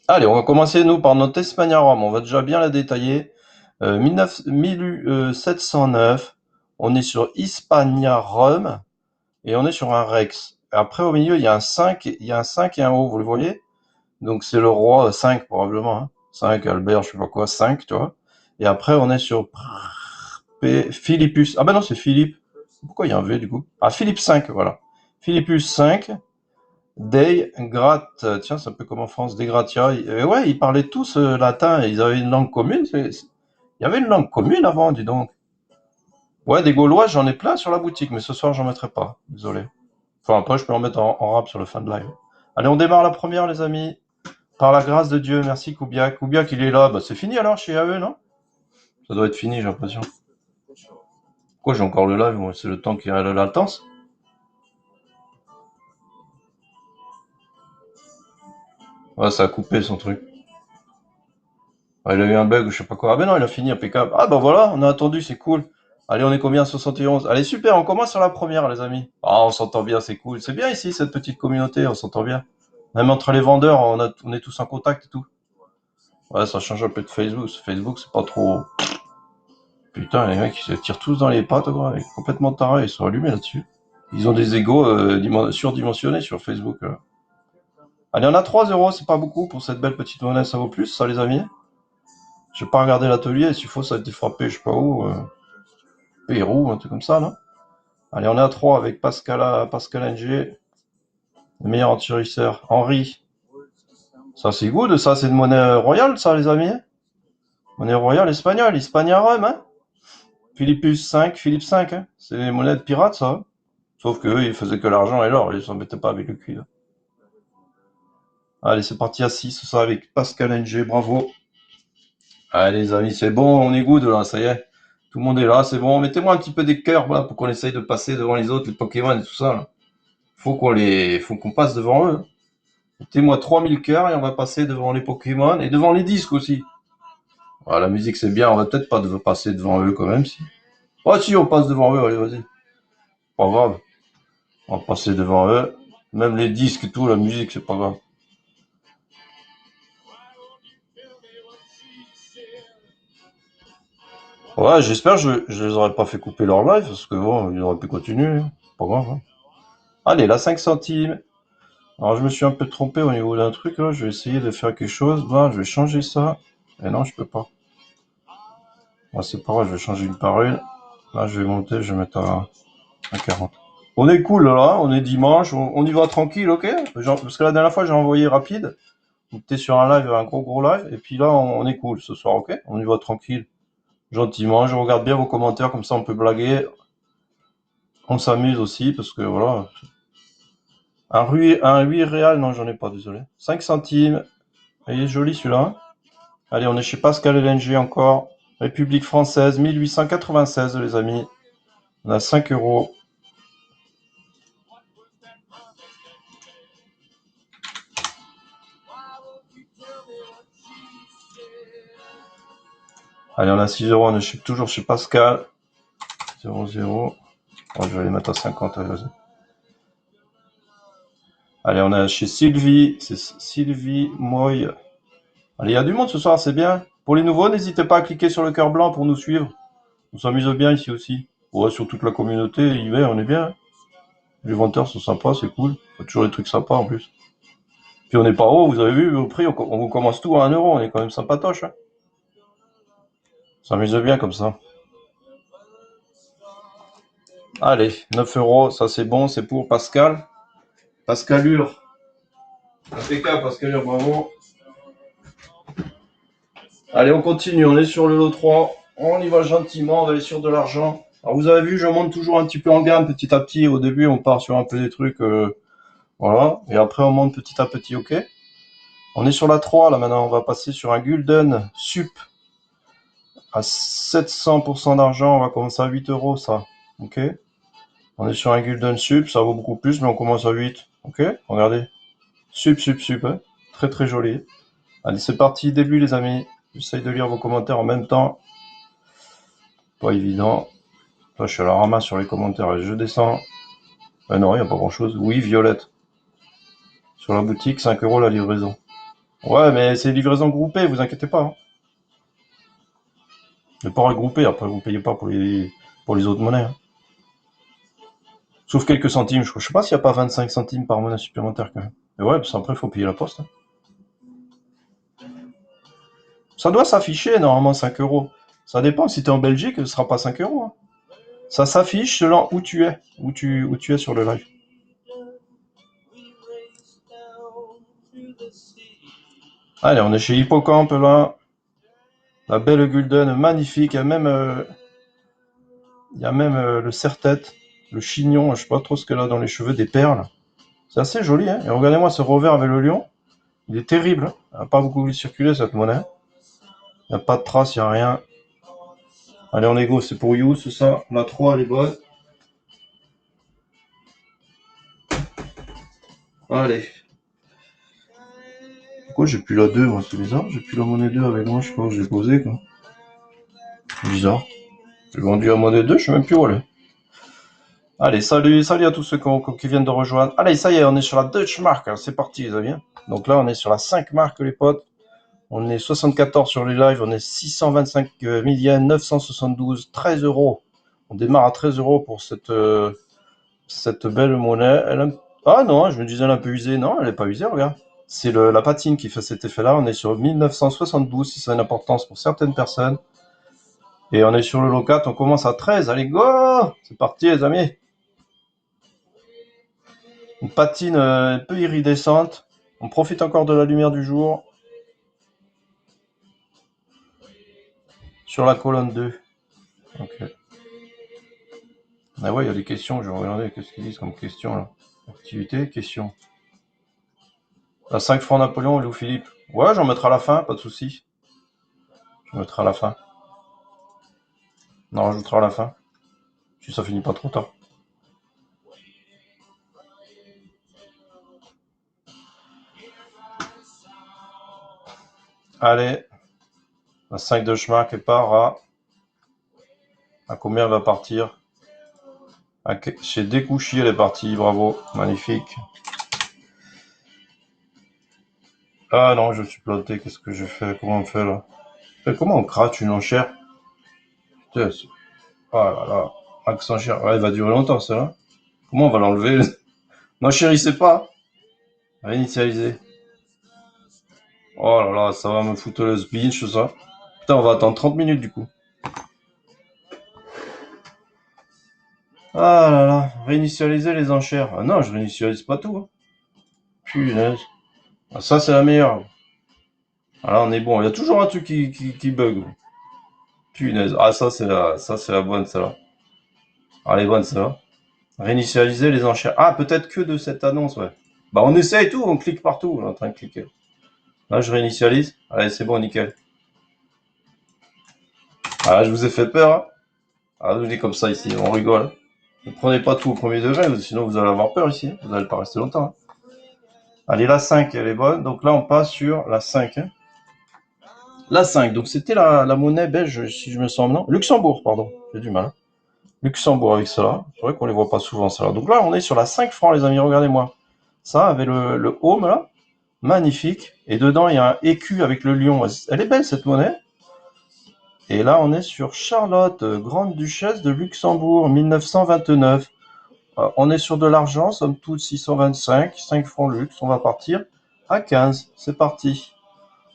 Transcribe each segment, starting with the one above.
Allez, on va commencer, nous, par notre Espagna Rome. On va déjà bien la détailler. 1709, on est sur Hispania Rome et on est sur un Rex. Après, au milieu, il y a un 5, il y a un 5 et un O, vous le voyez? Donc, c'est le roi 5, probablement. Hein. 5, Albert, je sais pas quoi, 5, tu vois. Et après, on est sur Philippus. Ah ben non, c'est Philippe. Pourquoi il y a un V, du coup? Ah, Philippe 5, voilà. Philippus 5. Dei Grat, tiens, c'est un peu comme en France, Dei Gratia. Ouais, ils parlaient tous latin, ils avaient une langue commune. Il y avait une langue commune avant, dis donc. Ouais, des Gaulois, j'en ai plein sur la boutique, mais ce soir, j'en mettrai pas. Désolé. Enfin, après, je peux en mettre en rap sur le fin de live. Allez, on démarre la première, les amis. Par la grâce de Dieu, merci Koubiak. Koubiak, il est là. Bah, c'est fini alors chez AE, non? Ça doit être fini, j'ai l'impression. Pourquoi j'ai encore le live? Moi, c'est le temps qui a la latence. Ouais, ça a coupé son truc. Ah, il a eu un bug ou je sais pas quoi. Ah ben non, il a fini, impeccable. Ah ben voilà, on a attendu, c'est cool. Allez, on est combien? 71. Allez, super, on commence sur la première, les amis. Ah, on s'entend bien, c'est cool. C'est bien ici, cette petite communauté, on s'entend bien. Même entre les vendeurs, on est tous en contact et tout. Ouais, ça change un peu de Facebook. Facebook, c'est pas trop... Putain, les mecs, ils se tirent tous dans les pattes, quoi. Ils sont complètement tarés, ils sont allumés là-dessus. Ils ont des égos surdimensionnés sur Facebook. Là. Allez, on a 3 euros, c'est pas beaucoup pour cette belle petite monnaie, ça vaut plus, ça, les amis. Je vais pas regarder l'atelier, s'il faut, ça a été frappé, je sais pas où. Pérou, un truc comme ça, non? Allez, on est à 3 avec Pascal NG, le meilleur anti-risseur. Henri. Ça, c'est good, ça, c'est une monnaie royale, ça, les amis. Monnaie royale espagnole, Hispania Rome, hein? Philippus 5, Philippe 5, hein? C'est les monnaies de pirates, ça. Hein. Sauf qu'eux, ils faisaient que l'argent et l'or, ils s'embêtaient pas avec le cuivre. Allez, c'est parti à 6, ça, avec Pascal NG, bravo. Allez, les amis, c'est bon, on est good, là, ça y est. Tout le monde est là, c'est bon. Mettez-moi un petit peu des cœurs, là, pour qu'on essaye de passer devant les autres, les Pokémon et tout ça, là. Faut qu'on passe devant eux. Mettez-moi 3000 cœurs et on va passer devant les Pokémon et devant les disques aussi. Ah, la musique c'est bien, on va peut-être pas passer devant eux quand même si. Oh si, on passe devant eux, allez vas-y. Pas grave, on va passer devant eux. Même les disques et tout, la musique c'est pas grave. Ouais, j'espère que je les aurais pas fait couper leur live parce que bon, ils auraient pu continuer. Hein. Pas grave. Hein. Allez, la 5 centimes. Alors je me suis un peu trompé au niveau d'un truc là, je vais essayer de faire quelque chose. Voilà, je vais changer ça. Et non, je peux pas. Bon, c'est pas grave, je vais changer une par une. Là, je vais monter, je vais mettre à 40. On est cool là, on est dimanche, on y va tranquille, ok? Genre, parce que la dernière fois j'ai envoyé rapide, on était sur un live, un gros live, et puis là on est cool ce soir, ok? On y va tranquille, gentiment, je regarde bien vos commentaires, comme ça on peut blaguer, on s'amuse aussi, parce que voilà. Un 8 réal, non j'en ai pas, désolé. 5 centimes, il est joli celui-là. Allez, on est chez Pascal LNG encore, République française, 1896 les amis. On a 5 euros. Allez, on a 6 euros, on est toujours chez Pascal. 0, 0. Bon, je vais les mettre à 50. Allez, on est chez Sylvie. C'est Sylvie Moy. Allez, il y a du monde ce soir, c'est bien. Pour les nouveaux, n'hésitez pas à cliquer sur le cœur blanc pour nous suivre. On s'amuse bien ici aussi. Ouais, sur toute la communauté, hiver, on est bien. Les vendeurs sont sympas, c'est cool. Il y a toujours des trucs sympas en plus. Puis on n'est pas haut, vous avez vu, au prix, on vous commence tout à 1 euro. On est quand même sympatoche. Hein. On s'amuse bien comme ça. Allez, 9 euros, ça c'est bon, c'est pour Pascal. Pascalure. Impeccable, Pascalure, bravo. Allez, on continue, on est sur le lot 3. On y va gentiment, on va aller sur de l'argent. Alors vous avez vu, je monte toujours un petit peu en gamme petit à petit. Au début, on part sur un peu des trucs, voilà. Et après, on monte petit à petit, ok. On est sur la 3, là maintenant, on va passer sur un Gulden Sup à 700% d'argent. On va commencer à 8 euros, ça, ok. On est sur un Gulden Sup, ça vaut beaucoup plus, mais on commence à 8, ok. Regardez, Sup, hein. Très très joli. Allez, c'est parti, début les amis. J'essaye de lire vos commentaires en même temps. Pas évident. Là, je suis à la ramasse sur les commentaires et je descends. Ah non, il n'y a pas grand chose. Oui, Violette. Sur la boutique, 5 euros la livraison. Ouais, mais c'est livraison groupée, vous inquiétez pas. Hein. Le port est groupé, après vous payez pas pour les autres monnaies. Hein. Sauf quelques centimes, je sais pas s'il n'y a pas 25 centimes par monnaie supplémentaire quand même. Mais ouais, parce qu'après, il faut payer la poste. Hein. Ça doit s'afficher normalement 5 euros. Ça dépend, si tu es en Belgique, ce sera pas 5 euros. Hein. Ça s'affiche selon où tu es, où tu es sur le live. Allez, on est chez Hippocampe là. La belle Gulden, magnifique. Il y a même le serre-tête, le chignon, je sais pas trop ce qu'elle a dans les cheveux, des perles. C'est assez joli, hein. Et regardez-moi ce revers avec le lion. Il est terrible. Hein. Elle n'a pas beaucoup circulé cette monnaie. Il n'y a pas de traces, il n'y a rien. Allez, on est go, c'est pour You, c'est ça. La 3, elle est bonne. Allez. Pourquoi j'ai plus la 2, moi, c'est bizarre. J'ai plus la monnaie 2 avec moi, je sais pas où j'ai posé, quoi. Bizarre. J'ai vendu la monnaie 2, je sais même plus où elle est. Allez, salut à tous ceux qui viennent de rejoindre. Allez, ça y est, on est sur la Deutsche Mark. C'est parti, les amis. Donc là, on est sur la 5 marques, les potes. On est 74 sur les lives, on est 625 millions, 972, 13 euros. On démarre à 13 euros pour cette belle monnaie. Ah non, je me disais elle est un peu usée. Non, elle n'est pas usée, regarde. C'est la patine qui fait cet effet-là. On est sur 1972, si ça a une importance pour certaines personnes. Et on est sur le lot 4, on commence à 13. Allez, go! C'est parti, les amis. Une patine un peu iridescente. On profite encore de la lumière du jour. Sur la colonne 2. Ok. Ah ouais, il y a des questions, je vais regarder qu'est-ce qu'ils disent comme question là. Activité, question. À 5 francs Napoléon, Louis Philippe. Ouais, j'en mettrai à la fin, pas de souci. Je mettrai à la fin. On en rajoutera à la fin. Si ça finit pas trop tard. Allez, la 5 de Schmack part à combien elle va partir? Chez Découchy, elle est partie, bravo, magnifique. Ah non, je suis planté, qu'est-ce que je fais? Comment on fait là? Comment on crache une enchère? Putain, oh là là, accent cher. Ouais, elle va durer longtemps, ça là. Comment on va l'enlever? N'enchérissez pas. Réinitialiser. Oh là là, ça va me foutre le binge, ça. Putain, on va attendre 30 minutes du coup. Ah là là, réinitialiser les enchères. Ah non, je réinitialise pas tout. Hein. Punaise. Ah, ça, c'est la meilleure. Ah là, on est bon. Il y a toujours un truc qui bug. Punaise. Ah, ça, c'est la bonne, celle-là. Ah, elle est bonne, celle-là. Réinitialiser les enchères. Ah, peut-être que de cette annonce, ouais. Bah, on essaie et tout, on clique partout. On est en train de cliquer. Là, je réinitialise. Allez, c'est bon, nickel. Ah, je vous ai fait peur. Hein. Ah, je dis comme ça ici, on rigole. Ne prenez pas tout au premier degré, sinon vous allez avoir peur ici. Vous n'allez pas rester longtemps. Hein. Allez, la 5, elle est bonne. Donc là, on passe sur la 5. Hein. La 5, donc c'était la monnaie belge, si je me sens non. Luxembourg, pardon. J'ai du mal. Luxembourg avec ça. C'est vrai qu'on les voit pas souvent, ça. Donc là, on est sur la 5 francs, les amis. Regardez-moi. Ça, avec le home, là. Magnifique. Et dedans, il y a un écu avec le lion. Elle est belle, cette monnaie. Et là, on est sur Charlotte, grande-duchesse de Luxembourg, 1929. On est sur de l'argent, somme toute 625, 5 francs luxe. On va partir à 15. C'est parti.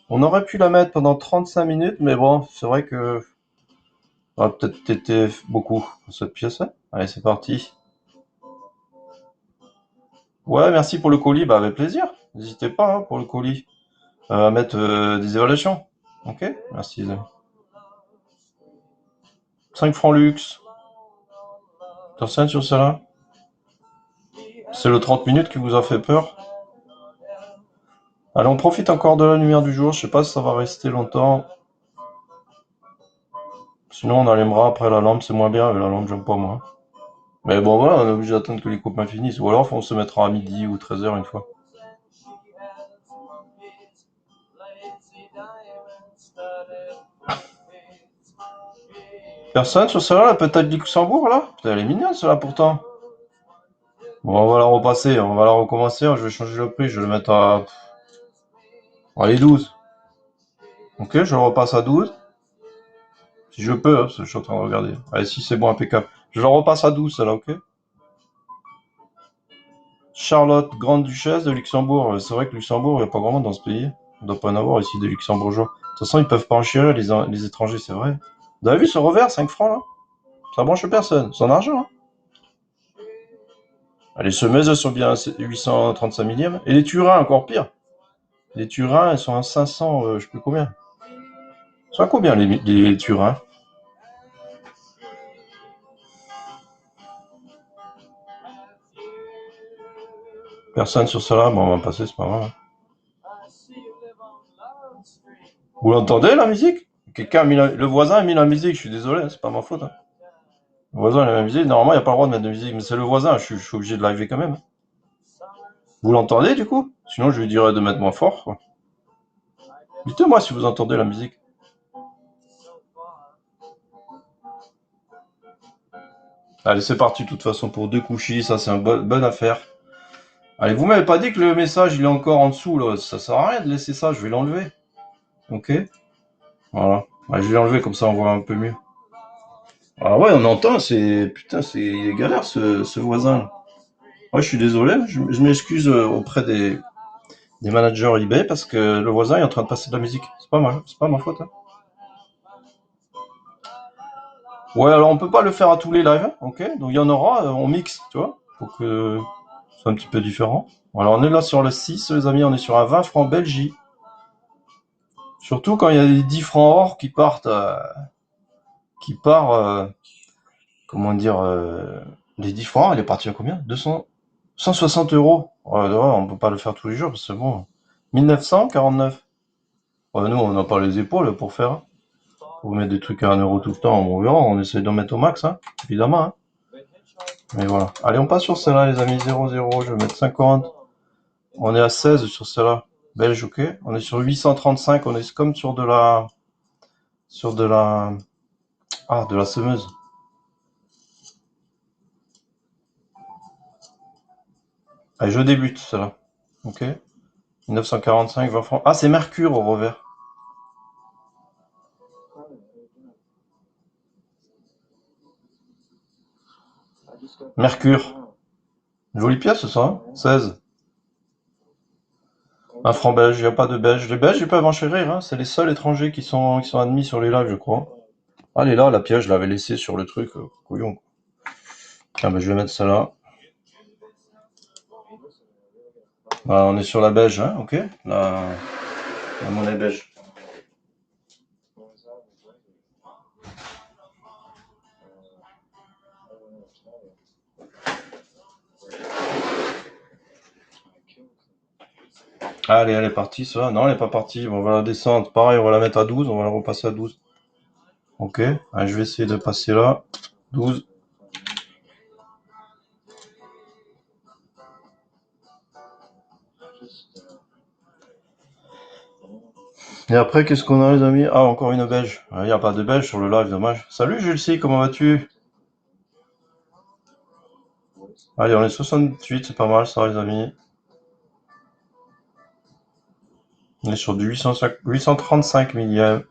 On aurait pu la mettre pendant 35 minutes, mais bon, c'est vrai que ça aurait peut-être été beaucoup pour cette pièce. Hein. Allez, c'est parti. Ouais, merci pour le colis, bah avec plaisir. N'hésitez pas hein, pour le colis à mettre des évaluations. Ok, merci les amis. 5 francs luxe. Attention sur celle-là. C'est le 30 minutes qui vous a fait peur. Allez, on profite encore de la lumière du jour. Je sais pas si ça va rester longtemps. Sinon, on allumera après la lampe. C'est moins bien. Avec la lampe, j'aime pas moi. Mais bon, voilà, on est obligé d'attendre que les copains finissent. Ou alors, on se mettra à midi ou 13h une fois. Personne sur celle-là, peut-être du Luxembourg, là? Putain, elle est mignonne, celle-là, pourtant. Bon, on va la repasser, on va la recommencer. Je vais changer le prix, je vais le mettre à Allez, 12. Ok, je repasse à 12. Si je peux, hein, parce que je suis en train de regarder. Allez, si c'est bon, impeccable. Je le repasse à 12, celle-là, ok? Charlotte, grande-duchesse de Luxembourg. C'est vrai que Luxembourg, il n'y a pas grand monde dans ce pays. On ne doit pas en avoir ici des luxembourgeois. De toute façon, ils peuvent pas enchérir les étrangers, c'est vrai. Vous avez vu ce revers, 5 francs, là? Ça branche personne. C'est en argent, hein? Ah, les semaises, elles sont bien à 835 millièmes. Et les Turins, encore pire. Les Turins, elles sont à 500, je sais plus combien. Ils sont à combien, les Turins? Personne sur cela. Bon, on va passer, c'est pas grave, hein. Vous l'entendez, la musique? Le voisin a mis la musique, je suis désolé, hein, c'est pas ma faute, hein. Le voisin a mis la musique. Normalement, il n'y a pas le droit de mettre de musique, mais c'est le voisin, je suis obligé de liver quand même, hein. Vous l'entendez, du coup? Sinon, je lui dirais de mettre moins fort, quoi. Dites-moi si vous entendez la musique. Allez, c'est parti, de toute façon, pour 2 couchis, ça, c'est une bonne affaire. Allez, vous m'avez pas dit que le message, il est encore en dessous, là. Ça sert à rien de laisser ça, je vais l'enlever. Ok? Voilà. Allez, je vais l'enlever, comme ça, on voit un peu mieux. Ah ouais, on entend, c'est... Putain, il est galère, ce voisin, là. Ouais, je suis désolé, je m'excuse auprès des managers eBay parce que le voisin est en train de passer de la musique. C'est pas ma faute, hein. Ouais, alors on peut pas le faire à tous les lives, ok? Donc il y en aura, on mixe, tu vois, pour que ce soit un petit peu différent. Alors on est là sur le 6, les amis, on est sur un 20 francs Belgique. Surtout quand il y a des 10 francs or qui partent, comment dire, les 10 francs, il est parti à combien? 200, 160 euros. Ouais, ouais, on peut pas le faire tous les jours parce que bon, 1949. Ouais, nous, on n'a pas les épaules pour faire. Pour mettre des trucs à 1 euro tout le temps, on verra, on essaie d'en mettre au max, hein, évidemment, hein. Mais voilà. Allez, on passe sur celle-là, les amis, 0,0, je vais mettre 50. On est à 16 sur celle-là. Belge, ok. On est sur 835, on est comme sur de la... Sur de la... Ah, de la semeuse. Allez, je débute, celle-là. Ok. 1945, 20 francs. Ah, c'est Mercure au revers. Mercure. Une jolie pièce, ça, hein, 16. Un franc belge, il n'y a pas de belge. Les belges, ils peuvent enchérir, hein. C'est les seuls étrangers qui sont admis sur les lives, je crois. Ah, elle est là, la pièce, je l'avais laissée sur le truc, couillon. Tiens, bah, je vais mettre ça là. Voilà, on est sur la belge, hein, ok? La monnaie belge. Allez, elle est partie, ça. Non, elle n'est pas partie. Bon, on va la descendre. Pareil, on va la mettre à 12. On va la repasser à 12. Ok. Allez, je vais essayer de passer là. 12. Et après, qu'est-ce qu'on a, les amis? Ah, encore une belge. Il n'y a pas de belge sur le live, dommage. Salut, Jules C, comment vas-tu? Allez, on est 68, c'est pas mal, ça, les amis. On est sur du 835 millième.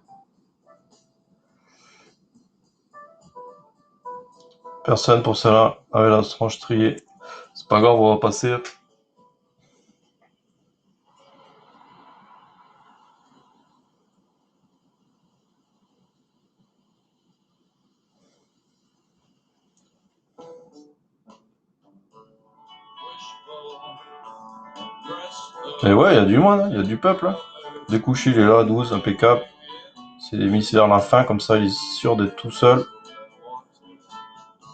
Personne pour cela. Avec la tranche triée. C'est pas grave, on va passer. Et ouais, il y a du monde, hein, il y a du peuple, hein. Découché, il est là, 12, impeccable. C'est mis vers la fin, comme ça, il est sûr d'être tout seul.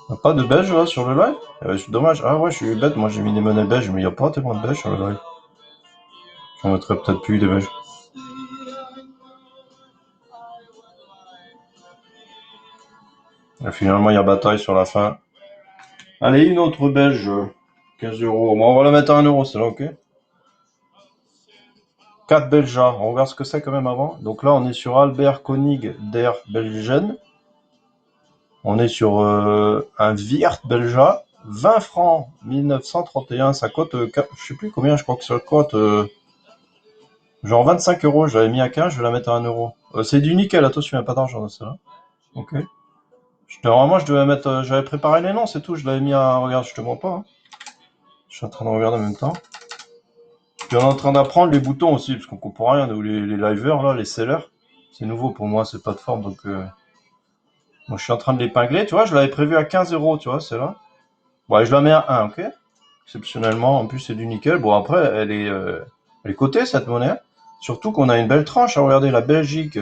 Y a pas de belge là sur le live? C'est dommage. Ah ouais, je suis bête, moi j'ai mis des monnaies belges, mais il n'y a pas tellement de belges sur le live. J'en mettrais peut-être plus des belges. Et finalement, il y a bataille sur la fin. Allez, une autre belge. 15 euros. Bon, on va la mettre à 1 euro, celle-là, ok? 4 Belges. On regarde ce que c'est quand même avant. Donc là, on est sur Albert Konig der Belgen. On est sur un Wirt Belja. 20 francs, 1931. Ça cote, je sais plus combien, je crois que ça cote Genre 25 euros, je l'avais mis à 15, je vais la mettre à 1 euro. C'est du nickel, attention, il n'y a pas d'argent dans celle-là. Ok. Normalement, je devais mettre. J'avais préparé les noms, c'est tout. Je l'avais mis à. Regarde, je te montre pas, hein. Je suis en train de regarder en même temps. Puis on est en train d'apprendre les boutons aussi, parce qu'on comprend rien. Nous, les livers, là, les sellers. C'est nouveau pour moi, cette plateforme. Donc, moi, je suis en train de l'épingler. Tu vois, je l'avais prévu à 15 euros, tu vois, celle-là. Ouais, je la mets à 1, ok. Exceptionnellement, en plus, c'est du nickel. Bon, après, elle est cotée, cette monnaie. Surtout qu'on a une belle tranche. Hein. Regardez, la Belgique.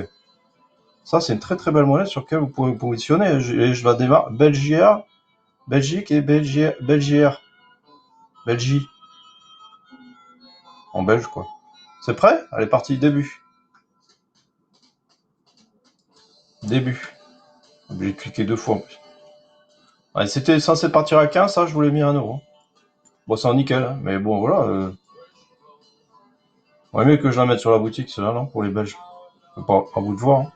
Ça, c'est une très très belle monnaie sur laquelle vous pouvez vous positionner. Et je la démarre. Belgique et Belgière. Belgie. En belge, quoi. C'est prêt? Elle est partie, début. Début. J'ai cliqué 2 fois en plus. Ouais, c'était censé partir à 15, ça, je vous l'ai mis à 1 euro. Bon, c'est en nickel, hein, mais bon, voilà. Ouais, mieux que je la mette sur la boutique, celle-là, non, pour les Belges. Pas à vous de voir. Hein.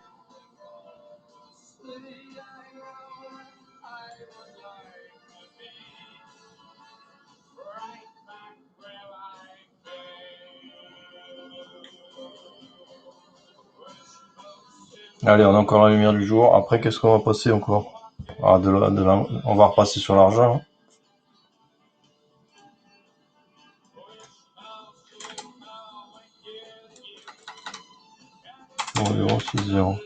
Allez, on a encore la lumière du jour. Après, qu'est-ce qu'on va passer encore? Ah, on va repasser sur l'argent. Hein. Bon, 0,6,0.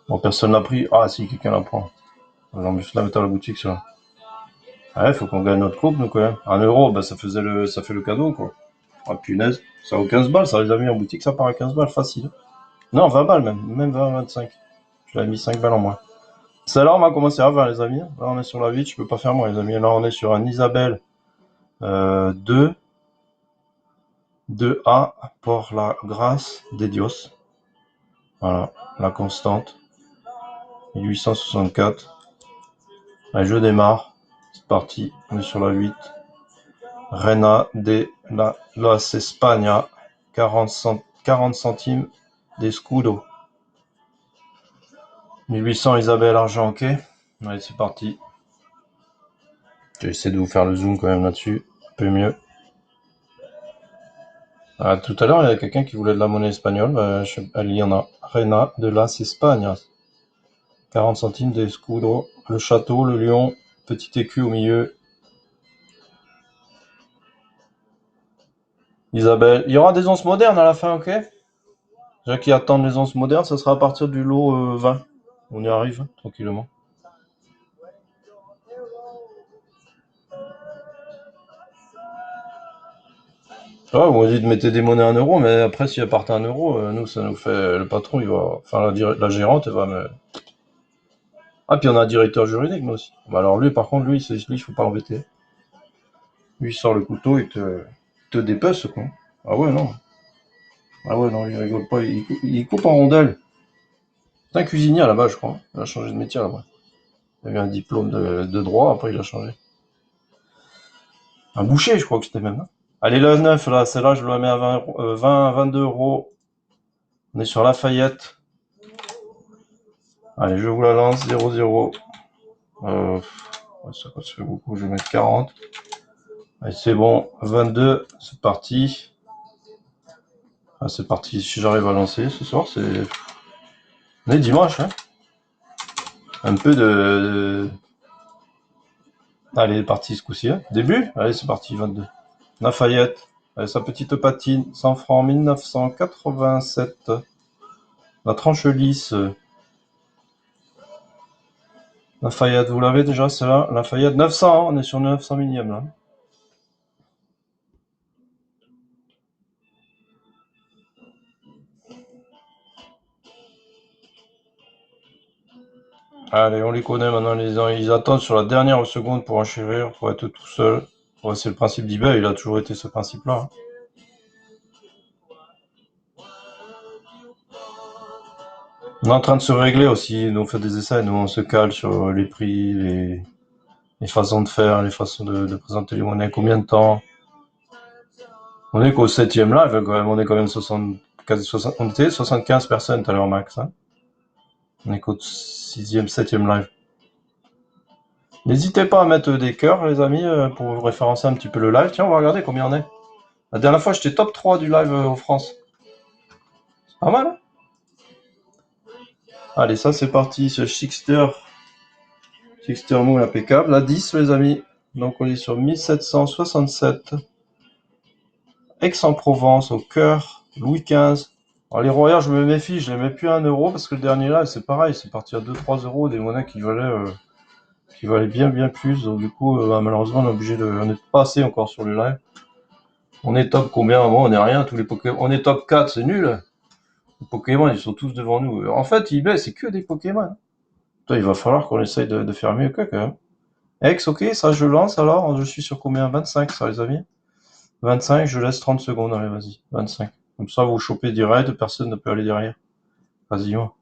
Bon, personne l'a pris. Ah, si, quelqu'un la prend. On va juste la mettre à la boutique, ça. Ouais, faut qu'on gagne notre coupe, nous, quand même. 1 euro, bah, ça fait le cadeau, quoi. Ah, punaise. Ça vaut 15 balles, ça, les amis, en boutique, ça part à 15 balles, facile. Non, 20 balles même. Même 20, 25. Je l'avais mis 5 balles en moins. Celle-là, on va commencer à 20, les amis. Là, on est sur la 8, je peux pas faire moins, les amis. Là, on est sur un Isabelle 2. 2A pour la grâce des dios. Voilà, la constante. 1864. Allez, je démarre. C'est parti. On est sur la 8. Reina de las España. 40 centimes d'escudo. 1800 Isabelle argent, ok. Allez, c'est parti. J'essaie de vous faire le zoom quand même là-dessus. Un peu mieux. Ah, tout à l'heure, il y a quelqu'un qui voulait de la monnaie espagnole. Il y en a. Reina de las Españas. 40 centimes d'escudo. Le château, le lion, petit écu au milieu. Isabelle. Il y aura des onces modernes à la fin, ok? Déjà qui attendent les onces modernes, ça sera à partir du lot 20. On y arrive, hein, tranquillement. Ah, on dit de mettre des monnaies à 1 euro, mais après, si elles partent à 1 euro, nous, ça nous fait. Le patron, il va. Enfin, la gérante, elle va me. Ah, puis on a un directeur juridique, nous aussi. Bah, alors, lui, par contre, lui, il faut pas l'embêter. Lui, il sort le couteau, te dépece, quoi. Ah ouais, non. Ah ouais, non, il rigole pas. Il coupe en rondelles. C'est un cuisinier à la base, je crois. Il a changé de métier là-bas. Il avait un diplôme de droit, après, il a changé. Un boucher, je crois que c'était même. Hein. Allez, le 9, là, celle-là, je la mets à 22 euros. On est sur Lafayette. Allez, je vous la lance, 0,0. Ça fait beaucoup, je vais mettre 40. Allez, c'est bon, 22, c'est parti. Ah, c'est parti, si j'arrive à lancer ce soir, c'est... On est dimanche, hein. Un peu de... Allez, parti ce coup-ci. Hein. Début. Allez, c'est parti, 22. Lafayette. Allez, sa petite patine, 100 francs, 1987. La tranche lisse. Lafayette, vous l'avez déjà, celle-là. Lafayette, 900, hein, on est sur 900 millième, là. Allez, on les connaît maintenant, les gens. Ils attendent sur la dernière seconde pour enchérir, pour être tout seul. Ouais, c'est le principe d'eBay, il a toujours été ce principe-là. Hein. On est en train de se régler aussi, nous on fait des essais, nous on se cale sur les prix, les façons de faire, les façons de présenter les monnaies, combien de temps. On est qu'au 7e live quand même, on est quand même 60, quasi 60, on était 75 personnes tout à l'heure max. Hein. On est qu'au 6e, 7e live. N'hésitez pas à mettre des cœurs les amis pour référencer un petit peu le live. Tiens, on va regarder combien on est. La dernière fois j'étais top 3 du live en France. Pas mal, hein. Allez, ça c'est parti, ce Sixter Moon impeccable. À 10, les amis. Donc on est sur 1767. Aix-en-Provence, au cœur, Louis XV. Alors, les royales, je me méfie, je les mets plus à 1 euro parce que le dernier là, c'est pareil, c'est parti à 2-3 euros, des monnaies qui valaient bien plus. Donc du coup, malheureusement, on est obligé de. On est passé encore sur le live. On est top combien? Bon, on est rien, tous les Pokémon. On est top 4, c'est nul. Les Pokémon, ils sont tous devant nous. En fait, eBay, c'est que des Pokémon. Putain, il va falloir qu'on essaye de faire mieux que quand même. Ex, ok, ça je lance alors. Je suis sur combien? 25, ça les amis. 25, je laisse 30 secondes. Allez, vas-y. 25. Comme ça, vous chopez direct, personne ne peut aller derrière. Vas-y, moi.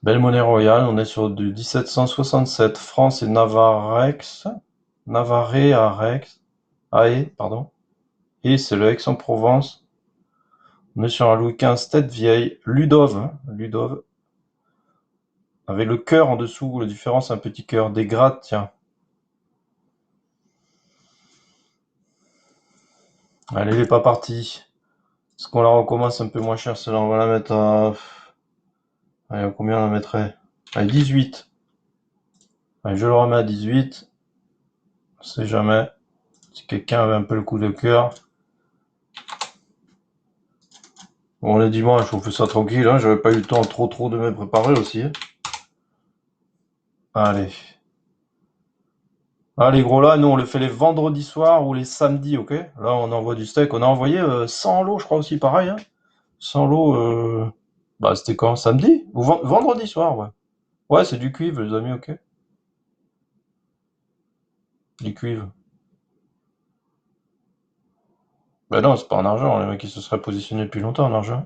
Belle monnaie royale, on est sur du 1767. France et Navarrex. Navarre à Rex. Aé, pardon. Et c'est le Aix-en-Provence. On est sur un Louis XV tête vieille. Ludov. Ludov. Avec le cœur en dessous, la différence, un petit cœur. Des grattes, tiens. Allez, il est pas parti. Est-ce qu'on la recommence un peu moins cher? Celle-là, on va la mettre à. Allez, combien on la mettrait? Allez, 18. Allez, je le remets à 18. On sait jamais. Si quelqu'un avait un peu le coup de cœur. Bon, on est dimanche, on fait ça tranquille, hein. J'avais pas eu le temps trop de me préparer aussi, hein. Allez. Allez, gros, là, nous, on le fait les vendredis soirs ou les samedis, ok? Là, on envoie du steak. On a envoyé 100 lots, je crois aussi, pareil, hein. 100 lots, bah, c'était quand? Samedi? Ou vendredi soir, ouais. Ouais, c'est du cuivre, les amis, ok? Du cuivre. Bah non, c'est pas en argent, les mecs, ils se seraient positionnés depuis longtemps en argent.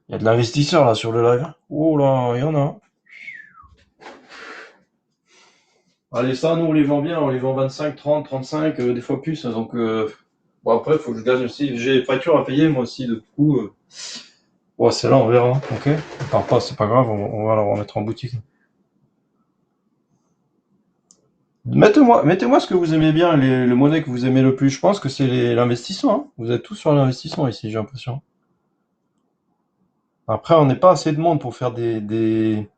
Il y a de l'investisseur, là, sur le live. Oh là, il y en a. Allez, ça, nous, on les vend bien, on les vend 25, 30, 35, des fois plus. Donc, bon, après, il faut que je gagne aussi. J'ai des factures à payer, moi aussi, du coup. Ouais, c'est là, on verra, ok? On part pas, c'est pas grave, on va la remettre en boutique. Mettez-moi ce que vous aimez bien, le monnaie que vous aimez le plus. Je pense que c'est l'investissement, hein. Vous êtes tous sur l'investissement ici, j'ai l'impression. Après, on n'est pas assez de monde pour faire des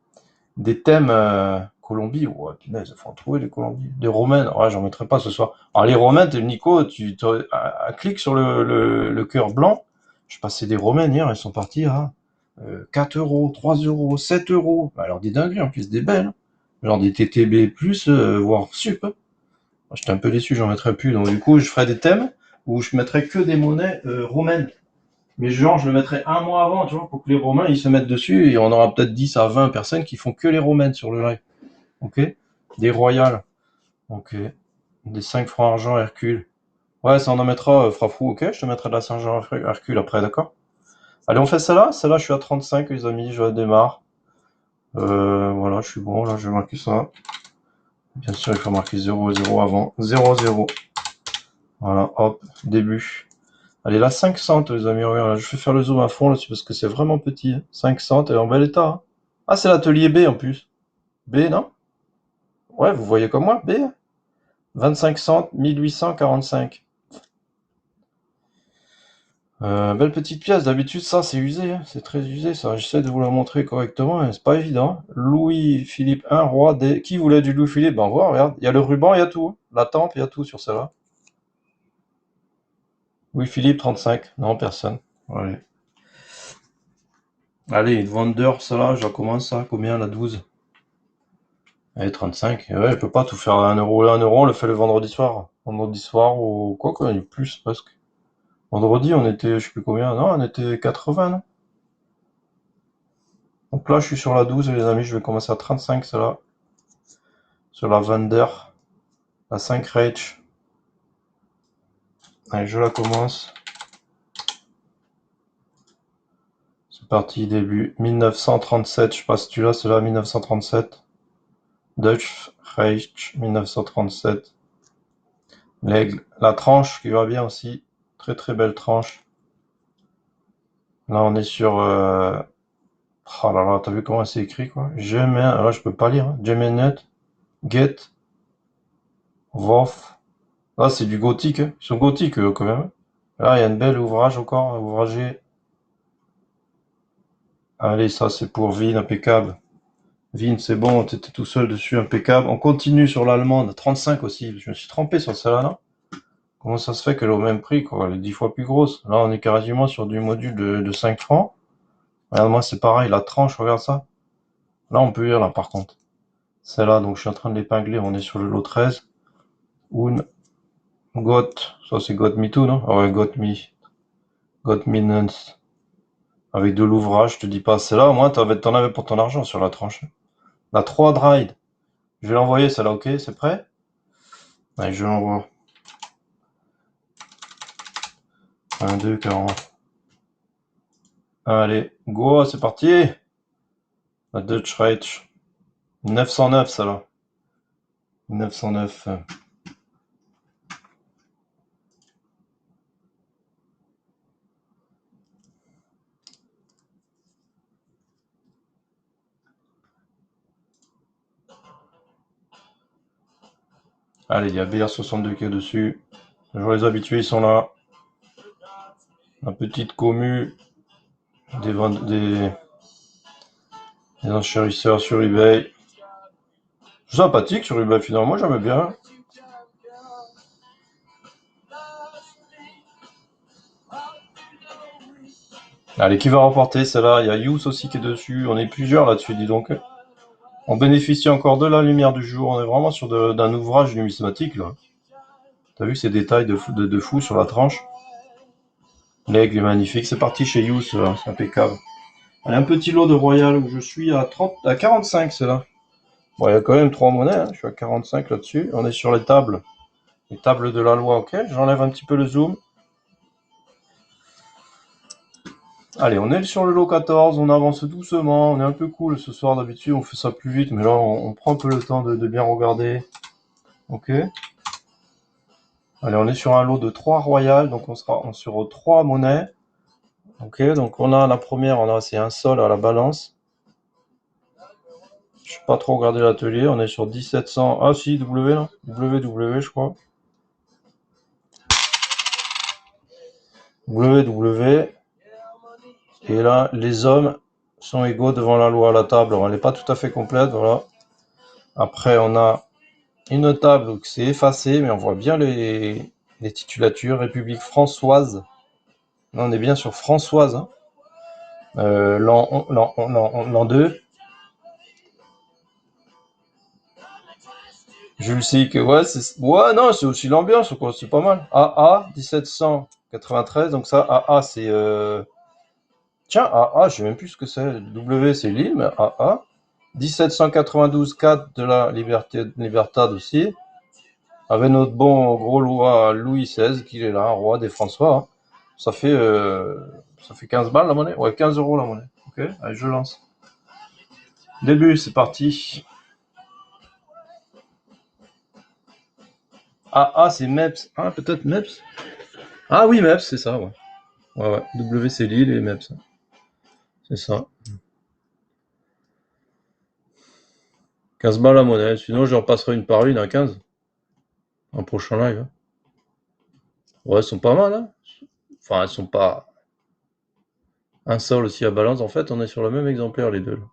thèmes Colombie. Ouais, punaise, il faut en trouver des Colombies. Des romaines, ouais, j'en mettrai pas ce soir. Alors, les romaines, Nico, clique sur le cœur blanc. Je passais des romaines hier, elles sont parties à 4 euros, 3 euros, 7 euros. Alors, des dingueries, en plus, des belles. Genre des TTB, voire sup. J'étais un peu déçu, j'en mettrais plus. Donc, du coup, je ferai des thèmes où je mettrai que des monnaies romaines. Mais genre, je le mettrai un mois avant, tu vois, pour que les Romains, ils se mettent dessus, et on aura peut-être 10 à 20 personnes qui font que les Romaines sur le live. Ok? Des Royales. Ok. Des 5 francs argent Hercule. Ouais, ça on en mettra, Frafou, ok? Je te mettrai de la Saint-Jean Hercule après, d'accord? Allez, on fait celle-là? Celle-là, je suis à 35, les amis, je démarre. Voilà, je suis bon, là, je vais marquer ça. Bien sûr, il faut marquer 0 0 avant. 0 0. Voilà, hop, début. Allez, là, 500, les amis, regarde, là, je vais faire le zoom à fond là-dessus parce que c'est vraiment petit, hein. 500, elle est en bel état, hein. Ah, c'est l'atelier B en plus. B, non? Ouais, vous voyez comme moi, B. 25 cents, 1845. Belle petite pièce, d'habitude ça c'est usé, hein. C'est très usé ça, j'essaie de vous la montrer correctement, hein. C'est pas évident. Louis-Philippe I, roi des... Qui voulait du Louis-Philippe? Ben voilà, regarde, il y a le ruban, il y a tout, hein. La tempe, il y a tout sur celle-là. Louis-Philippe 35, non personne. Allez, allez, vendeur, celle-là, je commence ça, combien la 12? Allez, 35, ouais, elle peut pas tout faire à 1 euro. Là, 1 euro, on le fait le vendredi soir. Vendredi soir ou quoi, quoi, il y a plus presque. Vendredi, on était, je sais plus combien, non, on était 80, non? Donc là, je suis sur la 12, les amis, je vais commencer à 35, celle-là. Sur la Vander, la 5 Reich. Allez, je la commence. C'est parti, début. 1937, je passe celui-là, celle-là, 1937. Dutch Reich, 1937. L'aigle, la tranche qui va bien aussi. Très très belle tranche. Là, on est sur. Oh là là, t'as vu comment c'est écrit quoi? Là je peux pas lire, hein. Gemenet, Get, Vof. Là c'est du gothique, hein. Ils sont gothiques eux, quand même. Là, il y a une belle ouvrage encore, ouvragé. Allez, ça c'est pour Vin, impeccable. Vin, c'est bon, t'étais tout seul dessus, impeccable. On continue sur l'allemande, 35 aussi. Je me suis trompé sur celle-là, non? Comment ça se fait qu'elle est au même prix, quoi? Elle est 10 fois plus grosse. Là, on est quasiment sur du module de 5 francs. Regarde, moi, c'est pareil, la tranche, regarde ça. Là, on peut lire, là, par contre. Celle-là, donc je suis en train de l'épingler, on est sur le lot 13. Un Got, ça c'est Got Me Too, non? Ah ouais, Got Me Nuns. Avec de l'ouvrage, je te dis pas, celle-là, au moins, t'en avais pour ton argent sur la tranche. La 3 Dried. Je vais l'envoyer, celle-là, ok? C'est prêt? Allez, je l'envoie. 1, 2, 40. Allez, go, c'est parti! La Dutch Reich. 909, celle-là. 909. Allez, il y a BR62 qui est dessus. Je vois les habitués, ils sont là. La petite commu des enchérisseurs sur eBay. C'est sympathique sur eBay finalement, moi j'aimais bien. Allez, qui va remporter celle-là? Il y a Yous aussi qui est dessus. On est plusieurs là-dessus, dis donc. On bénéficie encore de la lumière du jour. On est vraiment sur d'un ouvrage numismatique là. T'as vu ces détails de fou sur la tranche? L'aigle est magnifique. C'est parti chez Yous, c'est impeccable. Allez, un petit lot de Royal où je suis à 45, c'est là. Bon, il y a quand même 3 monnaies, hein. Je suis à 45 là-dessus. On est sur les tables de la loi, ok. J'enlève un petit peu le zoom. Allez, on est sur le lot 14, on avance doucement, on est un peu cool ce soir, d'habitude on fait ça plus vite, mais là on prend un peu le temps de bien regarder. Ok. Allez, on est sur un lot de 3 royales, donc on sera sur 3 monnaies. Ok, donc on a la première, c'est un sol à la balance. Je sais pas trop regarder l'atelier, on est sur 1700. Ah si, W là, WW je crois. WW. Et là, les hommes sont égaux devant la loi à la table. Alors, elle n'est pas tout à fait complète, voilà. Après, on a une table qui s'est effacée, mais on voit bien les titulatures. République françoise. Là, on est bien sur Françoise. Hein. L'an 2. Jules Sick, ouais, non, c'est aussi l'ambiance, quoi, c'est pas mal. AA, 1793, donc ça, AA, c'est... Tiens, AA, je sais même plus ce que c'est. W, c'est Lille, mais AA. 1792, 4 de la Libertad aussi. Avec notre bon gros roi Louis XVI, qui est là, roi des François. Hein. Ça fait 15 balles la monnaie? Ouais, 15 euros la monnaie. Ok, allez, je lance. Début, c'est parti. Ah, c'est MEPS. Ah, peut-être MEPS? Ah oui, MEPS, c'est ça, ouais. Ouais. W, c'est Lille et MEPS. C'est ça. 15 balles la monnaie. Sinon, je repasserai une par une à 15. Un prochain live. Hein. Ouais, elles sont pas mal, hein. Enfin, elles sont pas... Un sol aussi à balance. En fait, on est sur le même exemplaire, les deux. Là.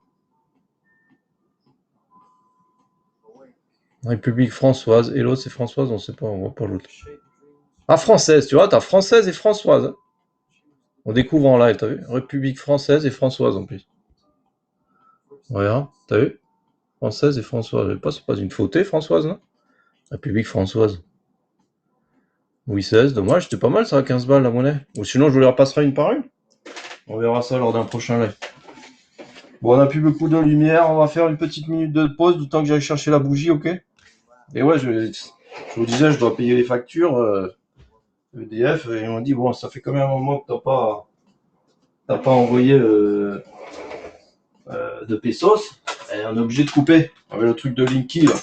République françoise. Et l'autre, c'est Françoise, on sait pas, on voit pas l'autre. Ah, française, tu vois, t'as française et françoise. Hein. On découvre en live, t'as vu? République française et françoise en plus. Regarde, t'as vu? Française et françoise. C'est pas une fautée, Françoise, non? République françoise. Louis XVI, dommage, c'était pas mal ça, à 15 balles la monnaie. Ou sinon, je vous les repasserai une par une. On verra ça lors d'un prochain live. Bon, on n'a plus beaucoup de lumière, on va faire une petite minute de pause, du temps que j'aille chercher la bougie, ok? Et ouais, je vous disais, je dois payer les factures EDF, et ils m'ont dit, bon, ça fait quand même un moment que t'as pas envoyé de pesos, et on est obligé de couper avec le truc de Linky, là.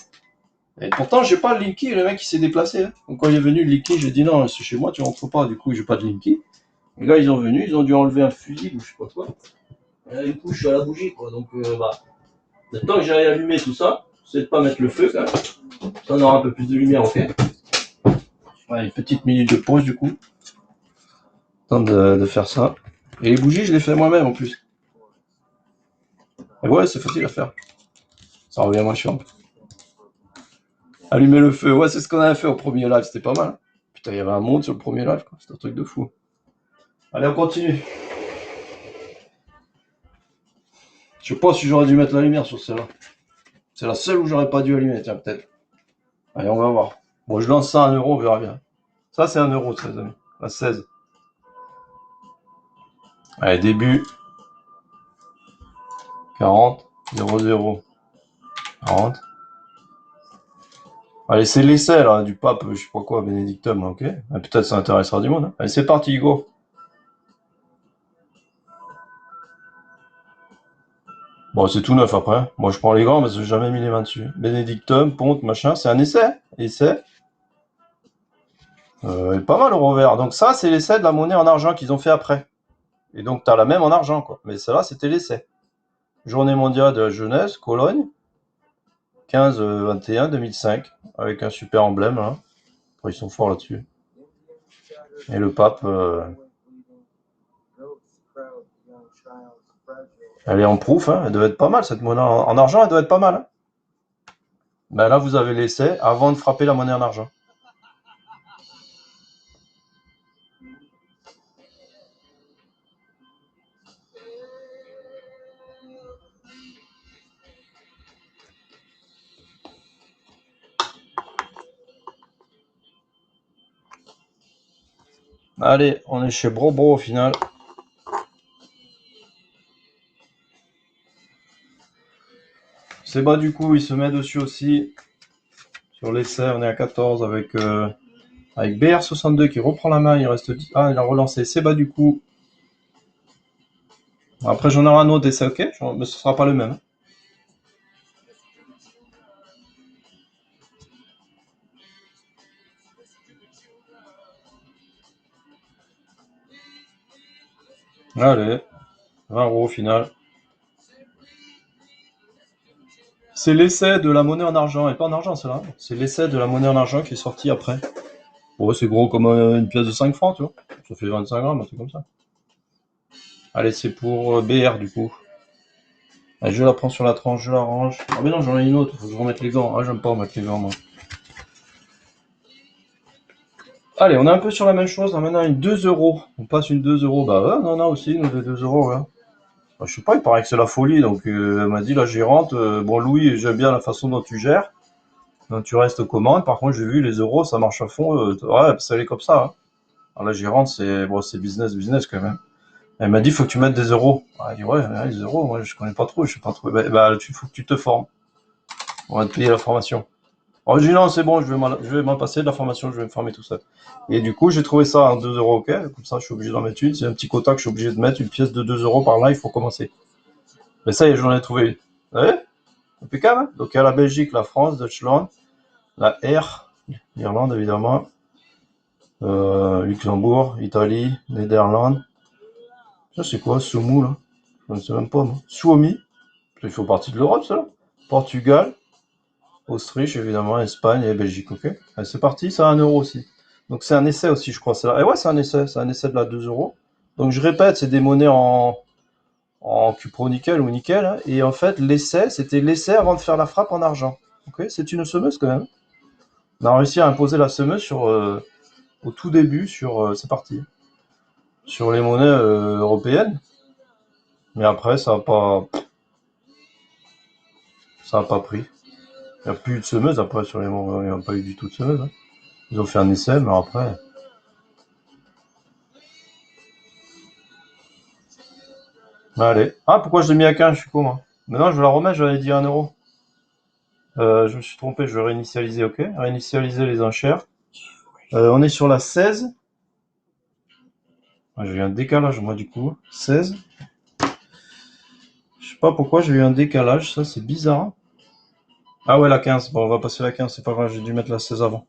Et pourtant, j'ai pas le Linky, le mec il s'est déplacé. Hein. Donc quand il est venu, le Linky, j'ai dit non, c'est chez moi, tu rentres pas, du coup, j'ai pas de Linky. Les gars, ils ont venu, ils ont dû enlever un fusible ou je sais pas quoi. Et là, du coup, je suis à la bougie, quoi. Donc, le temps que j'aille allumer tout ça, c'est de pas mettre le feu, quand même. Ça, on aura un peu plus de lumière, ok? Ouais, une petite minute de pause, du coup. Temps de faire ça. Et les bougies, je les fais moi-même en plus. Et ouais, c'est facile à faire. Ça revient moins chiant. Allumer le feu. Ouais, c'est ce qu'on avait fait au premier live. C'était pas mal. Putain, il y avait un monde sur le premier live. C'était un truc de fou. Allez, on continue. Je sais pas si j'aurais dû mettre la lumière sur celle-là. C'est la seule où j'aurais pas dû allumer, tiens, peut-être. Allez, on va voir. Bon, je lance ça à 1 euro, on verra bien. Ça, c'est 1 euro, ça, les amis. À 16. Allez, début. 40. 0, 0. 40. Allez, c'est l'essai, là, du pape, je sais pas quoi, Bénédictum, ok. Peut-être ça intéressera du monde. Hein. Allez, c'est parti, go. Bon, c'est tout neuf après. Moi, je prends les grands parce que j'ai jamais mis les mains dessus. Bénédictum, Ponte, machin, c'est un essai. Essai. Pas mal au revers. Donc ça, c'est l'essai de la monnaie en argent qu'ils ont fait après. Et donc, tu as la même en argent, quoi. Mais celle-là, c'était l'essai. Journée mondiale de la jeunesse, Cologne. 15-21 2005. Avec un super emblème, là. Après, ils sont forts là-dessus. Et le pape... Elle est en proof, hein. Elle doit être pas mal, cette monnaie en argent, elle doit être pas mal. Hein. Ben là, vous avez l'essai avant de frapper la monnaie en argent. Allez, on est chez Brobro au final. C'est bas du coup, il se met dessus aussi. Sur l'essai, on est à 14 avec BR62 qui reprend la main. Il reste 10. Ah, il a relancé. C'est bas du coup. Après, j'en aurai un autre essai, ok, mais ce sera pas le même. Allez, 20 euros au final. C'est l'essai de la monnaie en argent, et pas en argent celle-là. C'est l'essai de la monnaie en argent qui est sorti après. Bon, c'est gros comme une pièce de 5 francs, tu vois. Ça fait 25 grammes, un truc comme ça. Allez, c'est pour BR du coup. Allez, je la prends sur la tranche, je la range. Ah mais non, j'en ai une autre, faut que je remette les gants. Ah, j'aime pas remettre les gants, moi. Allez, on est un peu sur la même chose. Là, maintenant, une 2 euros. On passe une 2 euros. Bah ouais, non, non, aussi, nous, des 2 euros, ouais. Bah, je sais pas, il paraît que c'est la folie. Donc, elle m'a dit, la gérante, bon, Louis, j'aime bien la façon dont tu gères. Donc, tu restes aux commandes. Par contre, j'ai vu les euros, ça marche à fond. Ouais, ça allait comme ça. Hein. Alors, la gérante, c'est bon, c'est business quand même. Elle m'a dit, faut que tu mettes des euros. Ah, elle dit, ouais, les euros, moi, je connais pas trop, je sais pas trop. Bah, faut que tu te formes. On va te payer la formation. Alors, j'ai dit, non, c'est bon, je vais m'en passer de la formation, je vais me former tout seul. Et du coup, j'ai trouvé ça à 2 euros, ok. Comme ça, je suis obligé d'en mettre une. C'est un petit quota que je suis obligé de mettre, une pièce de 2 euros par là, il faut commencer. Mais ça y est, j'en ai trouvé une. Vous voyez? Impeccable. Hein. Donc, il y a la Belgique, la France, Deutschland, la R, l'Irlande, évidemment, Luxembourg, Italie, Néderlande. Ça, c'est quoi, Soumou, là? Je ne sais même pas, moi. Suomi. Il faut partie de l'Europe, ça, là. Portugal, Autriche, évidemment, Espagne et Belgique, ok. Allez, c'est parti, ça a 1 euro aussi. Donc c'est un essai aussi, je crois. Et ouais, c'est un essai de la 2 euros. Donc je répète, c'est des monnaies en cupro-nickel ou nickel. Hein, et en fait, l'essai, c'était l'essai avant de faire la frappe en argent. Ok, c'est une semeuse quand même. On a réussi à imposer la semeuse au tout début, c'est parti, sur les monnaies européennes. Mais après, ça a pas pris. Il n'y a plus eu de semeuse après sur les monnaies, il n'y a pas eu du tout de semeuse. Hein. Ils ont fait un essai, mais après. Allez. Ah, pourquoi je l'ai mis à 15, je suis con, moi. Maintenant, je vais la remettre, j'avais dit 1 euro. Je me suis trompé, je vais réinitialiser, ok. Réinitialiser les enchères. On est sur la 16. Ah, j'ai eu un décalage, moi, du coup. 16. Je sais pas pourquoi j'ai eu un décalage, ça, c'est bizarre. Ah ouais, la 15. Bon, on va passer la 15, c'est pas grave, j'ai dû mettre la 16 avant.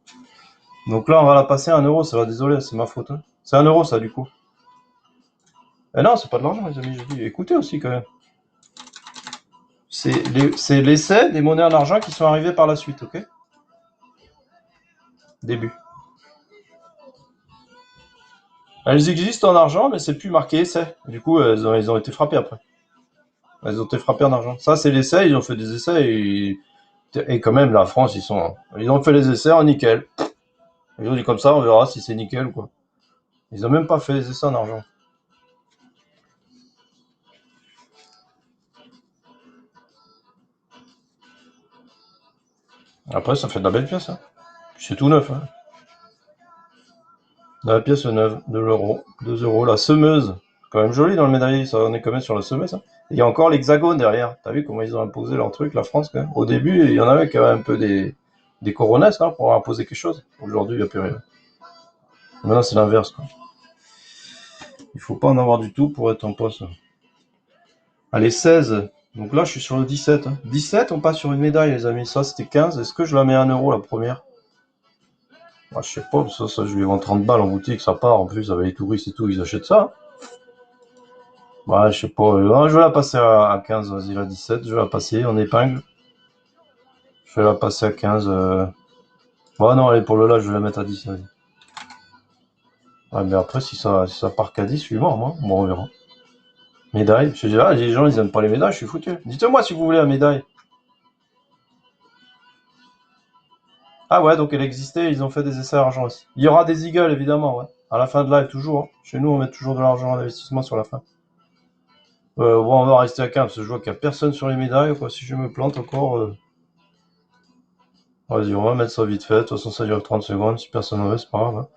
Donc là, on va la passer à 1 euro, ça va, désolé, c'est ma faute. Hein. C'est 1 euro, ça, du coup. Eh non, c'est pas de l'argent, les amis, je dis. Écoutez aussi, quand même. C'est l'essai des monnaies en argent qui sont arrivées par la suite, ok. Début. Elles existent en argent, mais c'est plus marqué essai. Du coup, ils ont été frappées après. Elles ont été frappées en argent. Ça, c'est l'essai, ils ont fait des essais et quand même, la France, ils ont fait les essais en nickel. Ils ont dit comme ça, on verra si c'est nickel ou quoi. Ils ont même pas fait les essais en argent. Après, ça fait de la belle pièce, hein. C'est tout neuf, hein. La pièce neuve, 2 euros. 2 euros. La semeuse. Quand même joli dans le médaillé, ça on est quand même sur la semeuse, hein. Il y a encore l'hexagone derrière. T'as vu comment ils ont imposé leur truc, la France, quand même. Au début, il y en avait qui avaient un peu des coronesses, hein, pour imposer quelque chose. Aujourd'hui, il n'y a plus rien. Maintenant, c'est l'inverse, quoi. Il faut pas en avoir du tout pour être en poste. Allez, 16. Donc là, je suis sur le 17, hein. 17, on passe sur une médaille, les amis. Ça, c'était 15. Est-ce que je la mets à 1 euro, la première? Moi, je sais pas, ça, je lui vends 30 balles en boutique, ça part. En plus, avec les touristes et tout, ils achètent ça. Ouais, je sais pas. Je vais la passer à 15, vas-y, la 17. Je vais la passer en épingle. Je vais la passer à 15. Ouais, non, allez, pour le là, je vais la mettre à 10, vas-y. Ouais, mais après, si ça part qu'à 10, je suis mort, moi. Bon, on verra. Médaille. Je dis, ah, les gens, ils aiment pas les médailles, je suis foutu. Dites-moi si vous voulez la médaille. Ah ouais, donc elle existait, ils ont fait des essais à argent aussi. Il y aura des eagles, évidemment, ouais. À la fin de live, toujours, hein. Chez nous, on met toujours de l'argent en investissement sur la fin. Bon, on va rester à 15, parce que je vois qu'il n'y a personne sur les médailles, quoi. Si je me plante encore, vas-y, on va mettre ça vite fait. De toute façon, ça dure 30 secondes. Si personne ne veut, c'est pas grave, hein.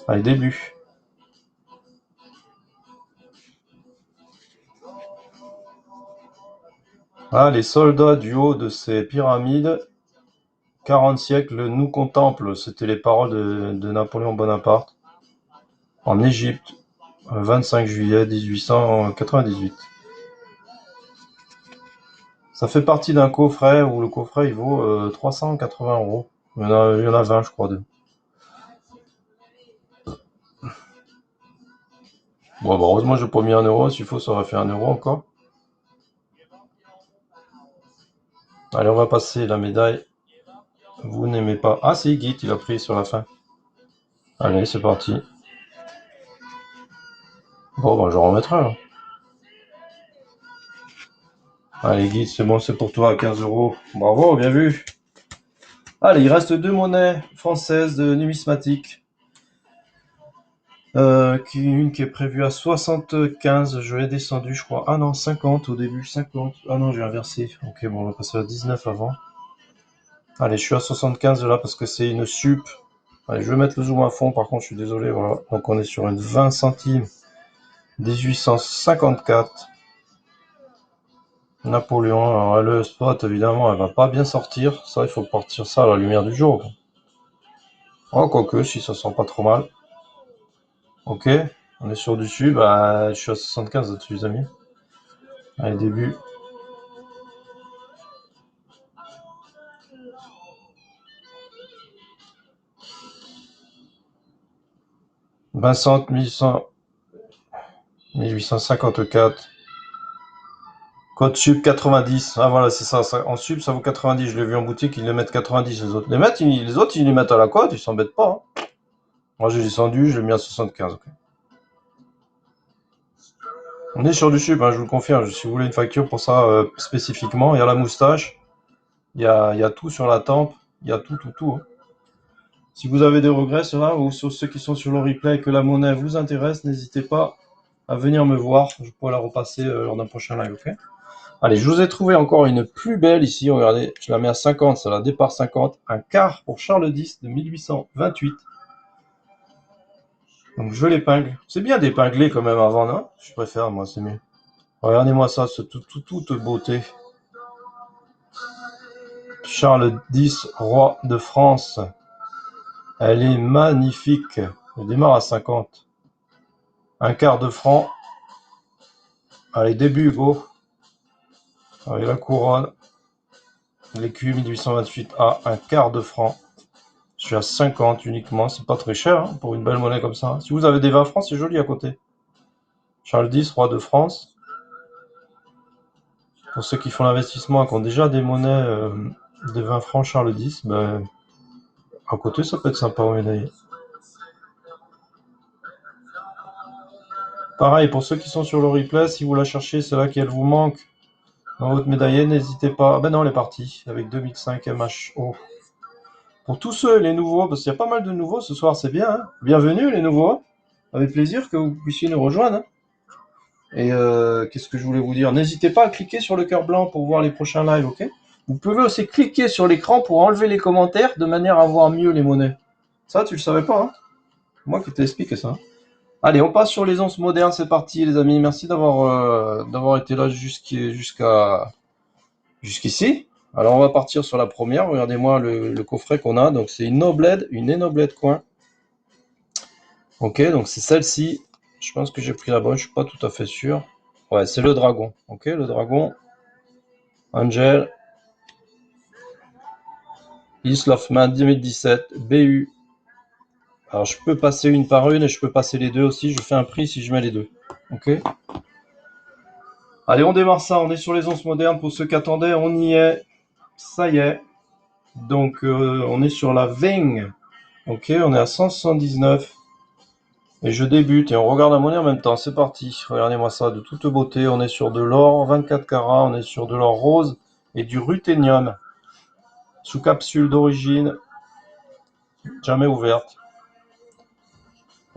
Allez, début. Ah, les soldats du haut de ces pyramides, 40 siècles, nous contemplent. C'était les paroles de Napoléon Bonaparte en Égypte, 25 juillet 1898. Ça fait partie d'un coffret où le coffret il vaut 380 euros. Il y en a 20, je crois. Bon, bah, heureusement, j'ai pas mis 1 euro. S'il faut, ça aurait fait 1 euro encore. Allez, on va passer la médaille. Vous n'aimez pas. Ah, c'est Git, il a pris sur la fin. Allez, c'est parti. Bon, bah, je remettrai, là. Allez, Git, c'est bon, c'est pour toi à 15 euros. Bravo, bien vu. Allez, il reste deux monnaies françaises de numismatique. Une qui est prévue à 75, je l'ai descendu, je crois. Ah non, 50 au début, 50. Ah non, j'ai inversé. Ok, bon, on va passer à 19 avant. Allez, je suis à 75 là parce que c'est une sup. Allez, je vais mettre le zoom à fond, par contre, je suis désolé, voilà. Donc on est sur une 20 centimes, 1854. Napoléon, alors le spot, évidemment, elle va pas bien sortir. Ça, il faut partir ça à la lumière du jour. Oh, quoique, si ça sent pas trop mal. Ok, on est sur du sub, bah, je suis à 75 là-dessus, les amis. Allez, début. 20 1100, 1854. Code sub 90. Ah voilà, c'est ça. En sub, ça vaut 90. Je l'ai vu en boutique, ils les mettent 90 les autres. Les autres, ils les mettent à la cote, ils s'embêtent pas, hein. Moi, j'ai descendu, je l'ai mis à 75. Okay. On est sur du sub, hein, je vous le confirme. Si vous voulez une facture pour ça spécifiquement, il y a la moustache, il y a tout sur la tempe, il y a tout, tout, tout, hein. Si vous avez des regrets, cela, ou sur ceux qui sont sur le replay et que la monnaie vous intéresse, n'hésitez pas à venir me voir. Je pourrais la repasser lors d'un prochain live, ok? Allez, je vous ai trouvé encore une plus belle ici. Regardez, je la mets à 50, ça la départ 50. Un quart pour Charles X de 1828. Donc je l'épingle. C'est bien d'épingler quand même avant, non? Je préfère, moi, c'est mieux. Regardez-moi ça, toute beauté. Charles X, roi de France. Elle est magnifique. Elle démarre à 50. Un quart de franc. Allez, début, go. Allez, la couronne. L'écu 1828A, un quart de franc. Je suis à 50 uniquement, c'est pas très cher hein, pour une belle monnaie comme ça. Si vous avez des 20 francs, c'est joli à côté. Charles X, roi de France. Pour ceux qui font l'investissement et qui ont déjà des monnaies de 20 francs Charles X, ben, à côté ça peut être sympa, oui, d'ailleurs. Pareil, pour ceux qui sont sur le replay, si vous la cherchez, c'est là qu'elle vous manque dans votre médaillette, n'hésitez pas. Ah ben non, elle est partie, avec 2005 MHO. Pour tous ceux, les nouveaux, parce qu'il y a pas mal de nouveaux ce soir, c'est bien. Hein, bienvenue les nouveaux. Avec plaisir que vous puissiez nous rejoindre. Hein. Et qu'est-ce que je voulais vous dire? N'hésitez pas à cliquer sur le cœur blanc pour voir les prochains lives, ok? Vous pouvez aussi cliquer sur l'écran pour enlever les commentaires de manière à voir mieux les monnaies. Ça, tu le savais pas, hein? Moi qui t'ai expliqué ça. Allez, on passe sur les onces modernes, c'est parti les amis. Merci d'avoir été là jusqu'ici. Alors on va partir sur la première. Regardez-moi le coffret qu'on a. Donc c'est une Enoblade coin. Ok, donc c'est celle-ci. Je pense que j'ai pris la bonne, je suis pas tout à fait sûr. Ouais, c'est le dragon. Ok, le dragon. Angel. Isloffman 2017. BU. Alors je peux passer une par une et je peux passer les deux aussi. Je fais un prix si je mets les deux. Ok. Allez, on démarre ça. On est sur les onces modernes. Pour ceux qui attendaient, on y est. Ça y est. Donc on est sur la Ving. Ok, on est à 179. Et je débute et on regarde la monnaie en même temps. C'est parti. Regardez-moi ça de toute beauté. On est sur de l'or 24 carats. On est sur de l'or rose et du ruthénium. Sous capsule d'origine. Jamais ouverte.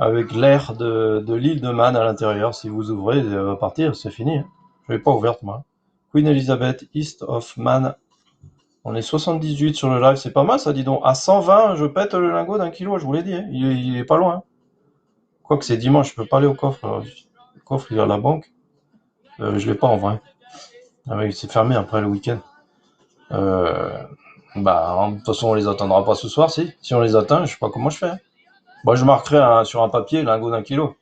Avec l'air de l'île de Man à l'intérieur. Si vous ouvrez, elle va partir. C'est fini. Je l'ai pas ouverte moi. Queen Elizabeth, East of Man. On est 78 sur le live. C'est pas mal ça, dis donc. À 120, je pète le lingot d'1 kilo. Je vous l'ai dit. Hein. Il est pas loin. Quoique c'est dimanche, je peux pas aller au coffre. Le coffre, il est à la banque. Je l'ai pas en vrai. Ah oui, c'est fermé après le week-end. De toute façon, on les atteindra pas ce soir, si. Si on les atteint, je sais pas comment je fais. Hein. Moi, je marquerai sur un papier lingot d'1 kilo.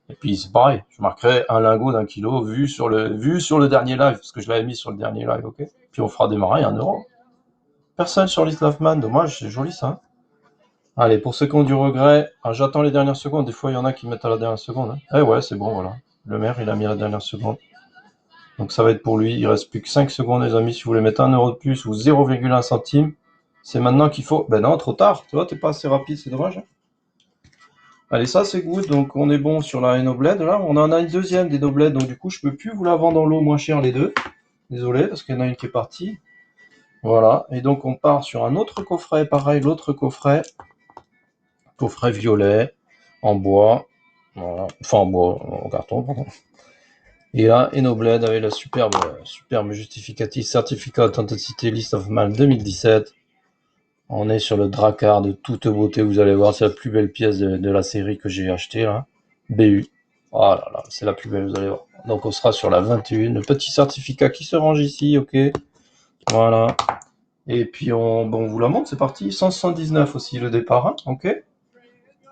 Et puis, c'est pareil. Je marquerai un lingot d'1 kilo vu sur le dernier live, parce que je l'avais mis sur le dernier live, ok. Puis on fera démarrer 1 euro. Personne sur List Love dommage, c'est joli ça. Hein. Allez, pour ceux qui ont du regret, j'attends les dernières secondes. Des fois, il y en a qui mettent à la dernière seconde. Hein. Eh ouais, c'est bon, voilà. Le maire, il a mis à la dernière seconde. Donc ça va être pour lui. Il reste plus que 5 secondes, les amis. Si vous voulez mettre 1 euro de plus ou 0,1 centime, c'est maintenant qu'il faut. Ben non, trop tard. Tu vois, t'es pas assez rapide, c'est dommage. Hein. Allez, ça c'est good. Donc on est bon sur la Enoblade. Là, on en a une deuxième des Enoblade. Donc du coup, je peux plus vous la vendre en lot moins cher les deux. Désolé, parce qu'il y en a une qui est partie. Voilà. Et donc on part sur un autre coffret. Pareil, l'autre coffret. Coffret violet, en bois. Voilà. Enfin en bois, en carton, pardon. Et là, Enoblade avec la superbe justificatif certificat d'authenticité List of Man 2017. On est sur le Drakkar de toute beauté, vous allez voir, c'est la plus belle pièce de la série que j'ai acheté là. BU. Oh là là, c'est la plus belle, vous allez voir. Donc on sera sur la 21. Le petit certificat qui se range ici, ok. Voilà. Et puis on vous la montre, c'est parti. 179 aussi le départ, hein, ok.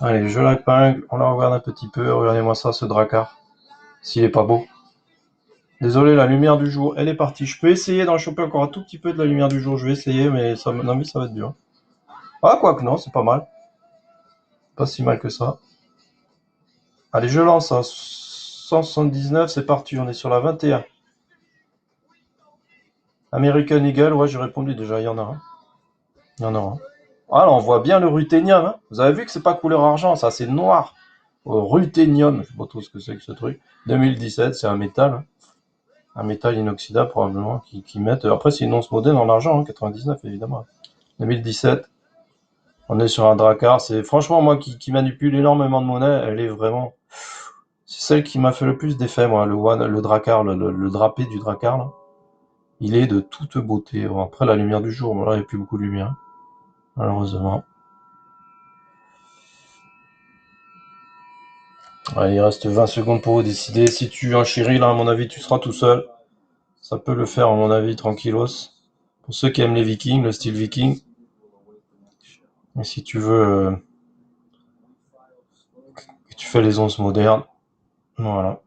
Allez, je l'épingle, on la regarde un petit peu. Regardez-moi ça, ce Drakkar. S'il est pas beau. Désolé, la lumière du jour, elle est partie. Je peux essayer d'en choper encore un tout petit peu de la lumière du jour. Je vais essayer, mais ça va être dur. Ah, quoique non, c'est pas mal. Pas si mal que ça. Allez, je lance à 179, c'est parti. On est sur la 21. American Eagle, ouais, j'ai répondu déjà. Il y en a un. Il y en a un. Ah, là, on voit bien le ruthénium. Hein. Vous avez vu que c'est pas couleur argent, ça, c'est noir. Ruthénium, je sais pas trop ce que c'est que ce truc. 2017, c'est un métal. Hein. Un métal inoxydable probablement qui mettent. Après, c'est une once modèle en argent, hein, 99 évidemment. 2017. On est sur un Drakkar. C'est franchement moi qui manipule énormément de monnaie. Elle est vraiment. C'est celle qui m'a fait le plus d'effet, moi. Le Drakkar, le drapé du Drakkar, là. Il est de toute beauté. Bon, après, la lumière du jour, là, il n'y a plus beaucoup de lumière. Malheureusement. Allez, il reste 20 secondes pour vous décider. Si tu enchéris, là, à mon avis, tu seras tout seul. Ça peut le faire, à mon avis, tranquillos. Pour ceux qui aiment les Vikings, le style Viking. Et si tu veux que tu fais les onces modernes, voilà.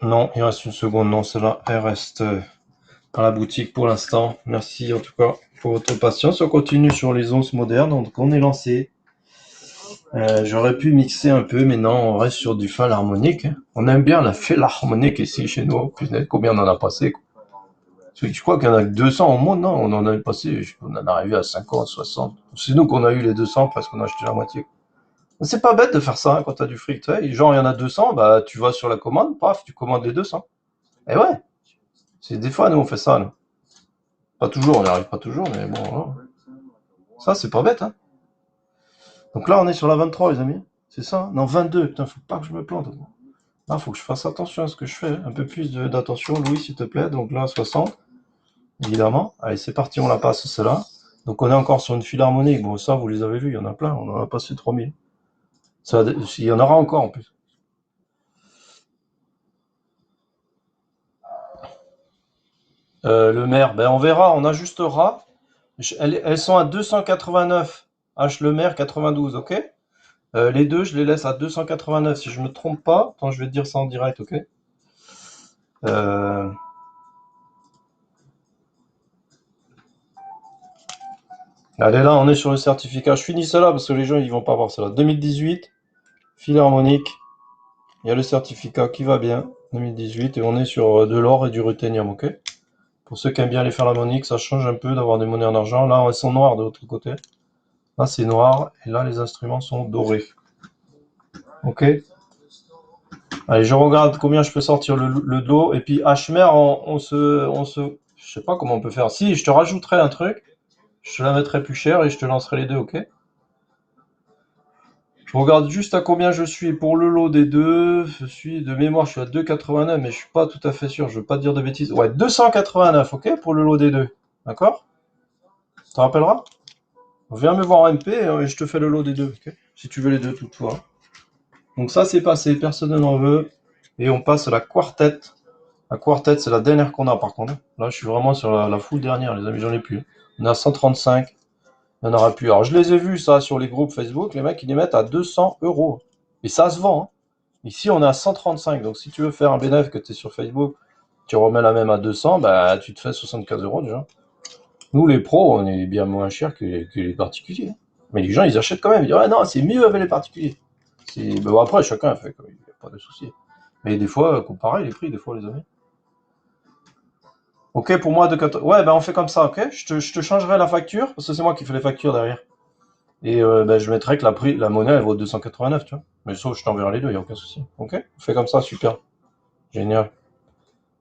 Non, il reste une seconde. Non, celle-là, elle reste dans la boutique pour l'instant. Merci en tout cas pour votre patience. On continue sur les onces modernes. Donc on est lancé. J'aurais pu mixer un peu, mais non, on reste sur du philharmonique. On aime bien la philharmonique ici chez nous. Putain, combien on en a passé quoi. Je crois qu'il y en a que 200 au monde, non? On en a passé, on en est arrivé à 50, 60. C'est nous qu'on a eu les 200 parce qu'on a acheté la moitié. C'est pas bête de faire ça hein, quand t'as du fric, tu sais. Genre, il y en a 200, bah tu vas sur la commande, paf, tu commandes les 200. Et ouais, c'est des fois, nous, on fait ça, nous. Pas toujours, on n'y arrive pas toujours, mais bon, voilà. Ça, c'est pas bête, hein. Donc là, on est sur la 23, les amis. C'est ça? Non, 22. Putain, faut pas que je me plante. Là, faut que je fasse attention à ce que je fais. Un peu plus d'attention, Louis, s'il te plaît. Donc là, 60, évidemment. Allez, c'est parti, on la passe, celle-là. Donc on est encore sur une philharmonique. Bon, ça, vous les avez vus, il y en a plein. On en a passé 3000. Ça, il y en aura encore, en plus. Le maire, ben on verra, on ajustera. Elles sont à 289. H le maire 92, ok? Les deux, je les laisse à 289 si je me trompe pas. Attends, je vais te dire ça en direct, ok? Euh, Allez, là, on est sur le certificat. Je finis cela parce que les gens, ils vont pas voir cela. 2018, philharmonique. Il y a le certificat qui va bien. 2018, et on est sur de l'or et du ruthénium, ok? Pour ceux qui aiment bien les philharmoniques, ça change un peu d'avoir des monnaies en argent. Là, elles sont noires de l'autre côté. Là, c'est noir. Et là, les instruments sont dorés. Ok? Allez, je regarde combien je peux sortir le dos. Et puis, Hmer, je sais pas comment on peut faire. Si, je te rajouterai un truc. Je te la mettrai plus cher et je te lancerai les deux, ok? Je regarde juste à combien je suis pour le lot des deux. Je suis de mémoire, je suis à 2,89, mais je suis pas tout à fait sûr. Je veux pas te dire de bêtises. Ouais, 289, ok, pour le lot des deux. D'accord? Tu te rappelleras? Viens me voir en MP et je te fais le lot des deux, ok? Si tu veux les deux, toutefois. Donc ça, c'est passé, personne n'en veut. Et on passe à la quartet. La quartet, c'est la dernière qu'on a, par contre. Là, je suis vraiment sur la full dernière, les amis, j'en ai plus. On a 135. Il n'y en aura plus. Alors, je les ai vus, ça, sur les groupes Facebook. Les mecs, ils les mettent à 200 euros. Et ça se vend, hein. Ici, on est à 135. Donc, si tu veux faire un bénéfice que tu es sur Facebook, tu remets la même à 200, bah, tu te fais 75 euros déjà. Nous, les pros, on est bien moins cher que les particuliers. Mais les gens, ils achètent quand même. Ils disent, ouais, non, c'est mieux avec les particuliers. Bon, après, chacun fait comme il n'y a pas de souci. Mais des fois, comparer les prix, des fois, les amis. Ok, pour moi, ouais, ben on fait comme ça, ok? Je te changerai la facture, parce que c'est moi qui fais les factures derrière. Et ben, je mettrai que la monnaie, elle vaut 289, tu vois. Mais sauf, je t'enverrai les deux, il n'y a aucun souci. Ok? On fait comme ça, super. Génial.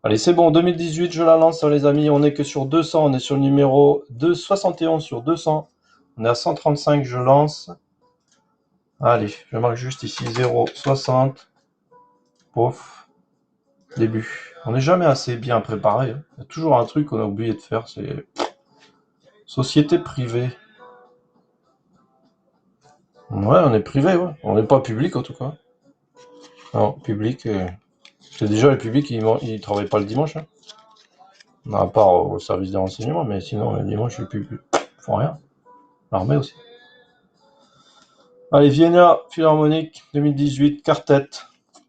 Allez, c'est bon, 2018, je la lance, les amis. On est que sur 200, on est sur le numéro 271 sur 200. On est à 135, je lance. Allez, je marque juste ici 0,60. Pouf. Début. On n'est jamais assez bien préparé, hein. Il y a toujours un truc qu'on a oublié de faire, c'est société privée. Ouais, on est privé, ouais. On n'est pas public en tout cas. Non, public. C'est déjà le public, il travaille pas le dimanche, hein. À part au service des renseignements, mais sinon le dimanche, ils font rien. L'armée aussi. Allez, Vienna Philharmonique 2018, quartet.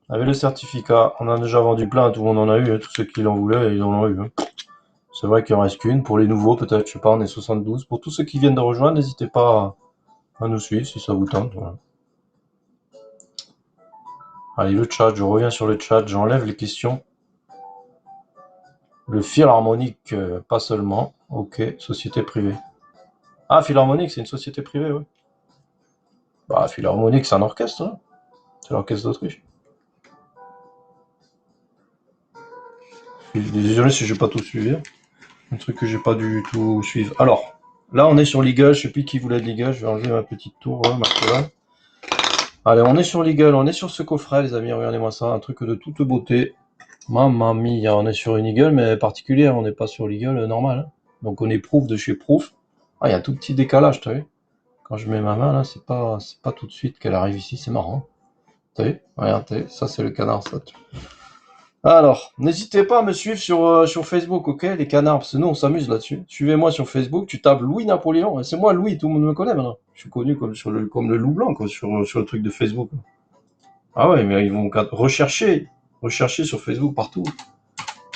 Avec le certificat, on en a déjà vendu plein, tout le monde en a eu, hein. Tous ceux qui l'en voulaient, ils en ont eu, hein. C'est vrai qu'il en reste qu'une. Pour les nouveaux, peut-être, je sais pas, on est 72. Pour tous ceux qui viennent de rejoindre, n'hésitez pas à nous suivre si ça vous tente. Voilà. Allez, le chat, je reviens sur le chat, j'enlève les questions. Le philharmonique, pas seulement. Ok, société privée. Ah, philharmonique, c'est une société privée, ouais. Bah, philharmonique, c'est un orchestre, hein. C'est l'orchestre d'Autriche. Je suis désolé si j'ai pas tout suivi. Un truc que j'ai pas du tout suivre. Alors, là, on est sur Legal. Je sais plus qui voulait de Legal. Je vais enlever ma petite tour, là, ma colonne. Allez, on est sur Legal. On est sur ce coffret, les amis. Regardez-moi ça. Un truc de toute beauté. Mamma mia, on est sur une Eagle, mais particulière. On n'est pas sur l'Eagle normal, hein. Donc, on est Proof de chez Proof. Ah, il y a un tout petit décalage, tu vu? Quand je mets ma main, là, c'est pas tout de suite qu'elle arrive ici. C'est marrant. T'as vu? Regarde, ça, c'est le canard, ça. Alors, n'hésitez pas à me suivre sur Facebook, ok, les canards, parce que nous, on s'amuse là-dessus. Suivez-moi sur Facebook, tu tapes Louis Napoléon, et c'est moi, Louis, tout le monde me connaît maintenant. Je suis connu comme le loup blanc, quoi, sur le truc de Facebook. Ah ouais, mais ils vont rechercher sur Facebook partout,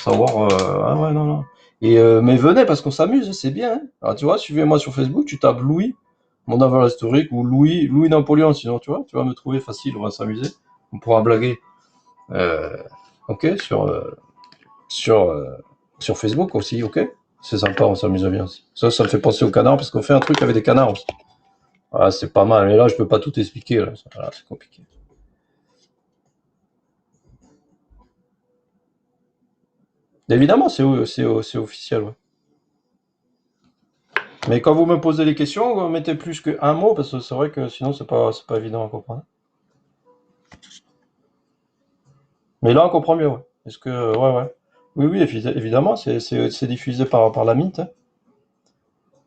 savoir, ah ouais, non, non. Et, mais venez, parce qu'on s'amuse, c'est bien, hein. Alors, tu vois, suivez-moi sur Facebook, tu tapes Louis, mon aval historique, ou Louis Napoléon, sinon, tu vas me trouver facile, on va s'amuser, on pourra blaguer. Euh, ok, sur, euh, sur Facebook aussi, ok? C'est sympa, on s'amuse bien aussi. Ça me fait penser aux canards, parce qu'on fait un truc avec des canards aussi. Ah, c'est pas mal, mais là, je peux pas tout expliquer, là. Là, c'est compliqué. Évidemment, c'est officiel, ouais. Mais quand vous me posez les questions, vous mettez plus qu'un mot, parce que c'est vrai que sinon, c'est pas évident à comprendre. Mais là, on comprend mieux, ouais. Est-ce que, ouais, ouais. Oui, oui, évidemment, c'est diffusé par la Mint, hein.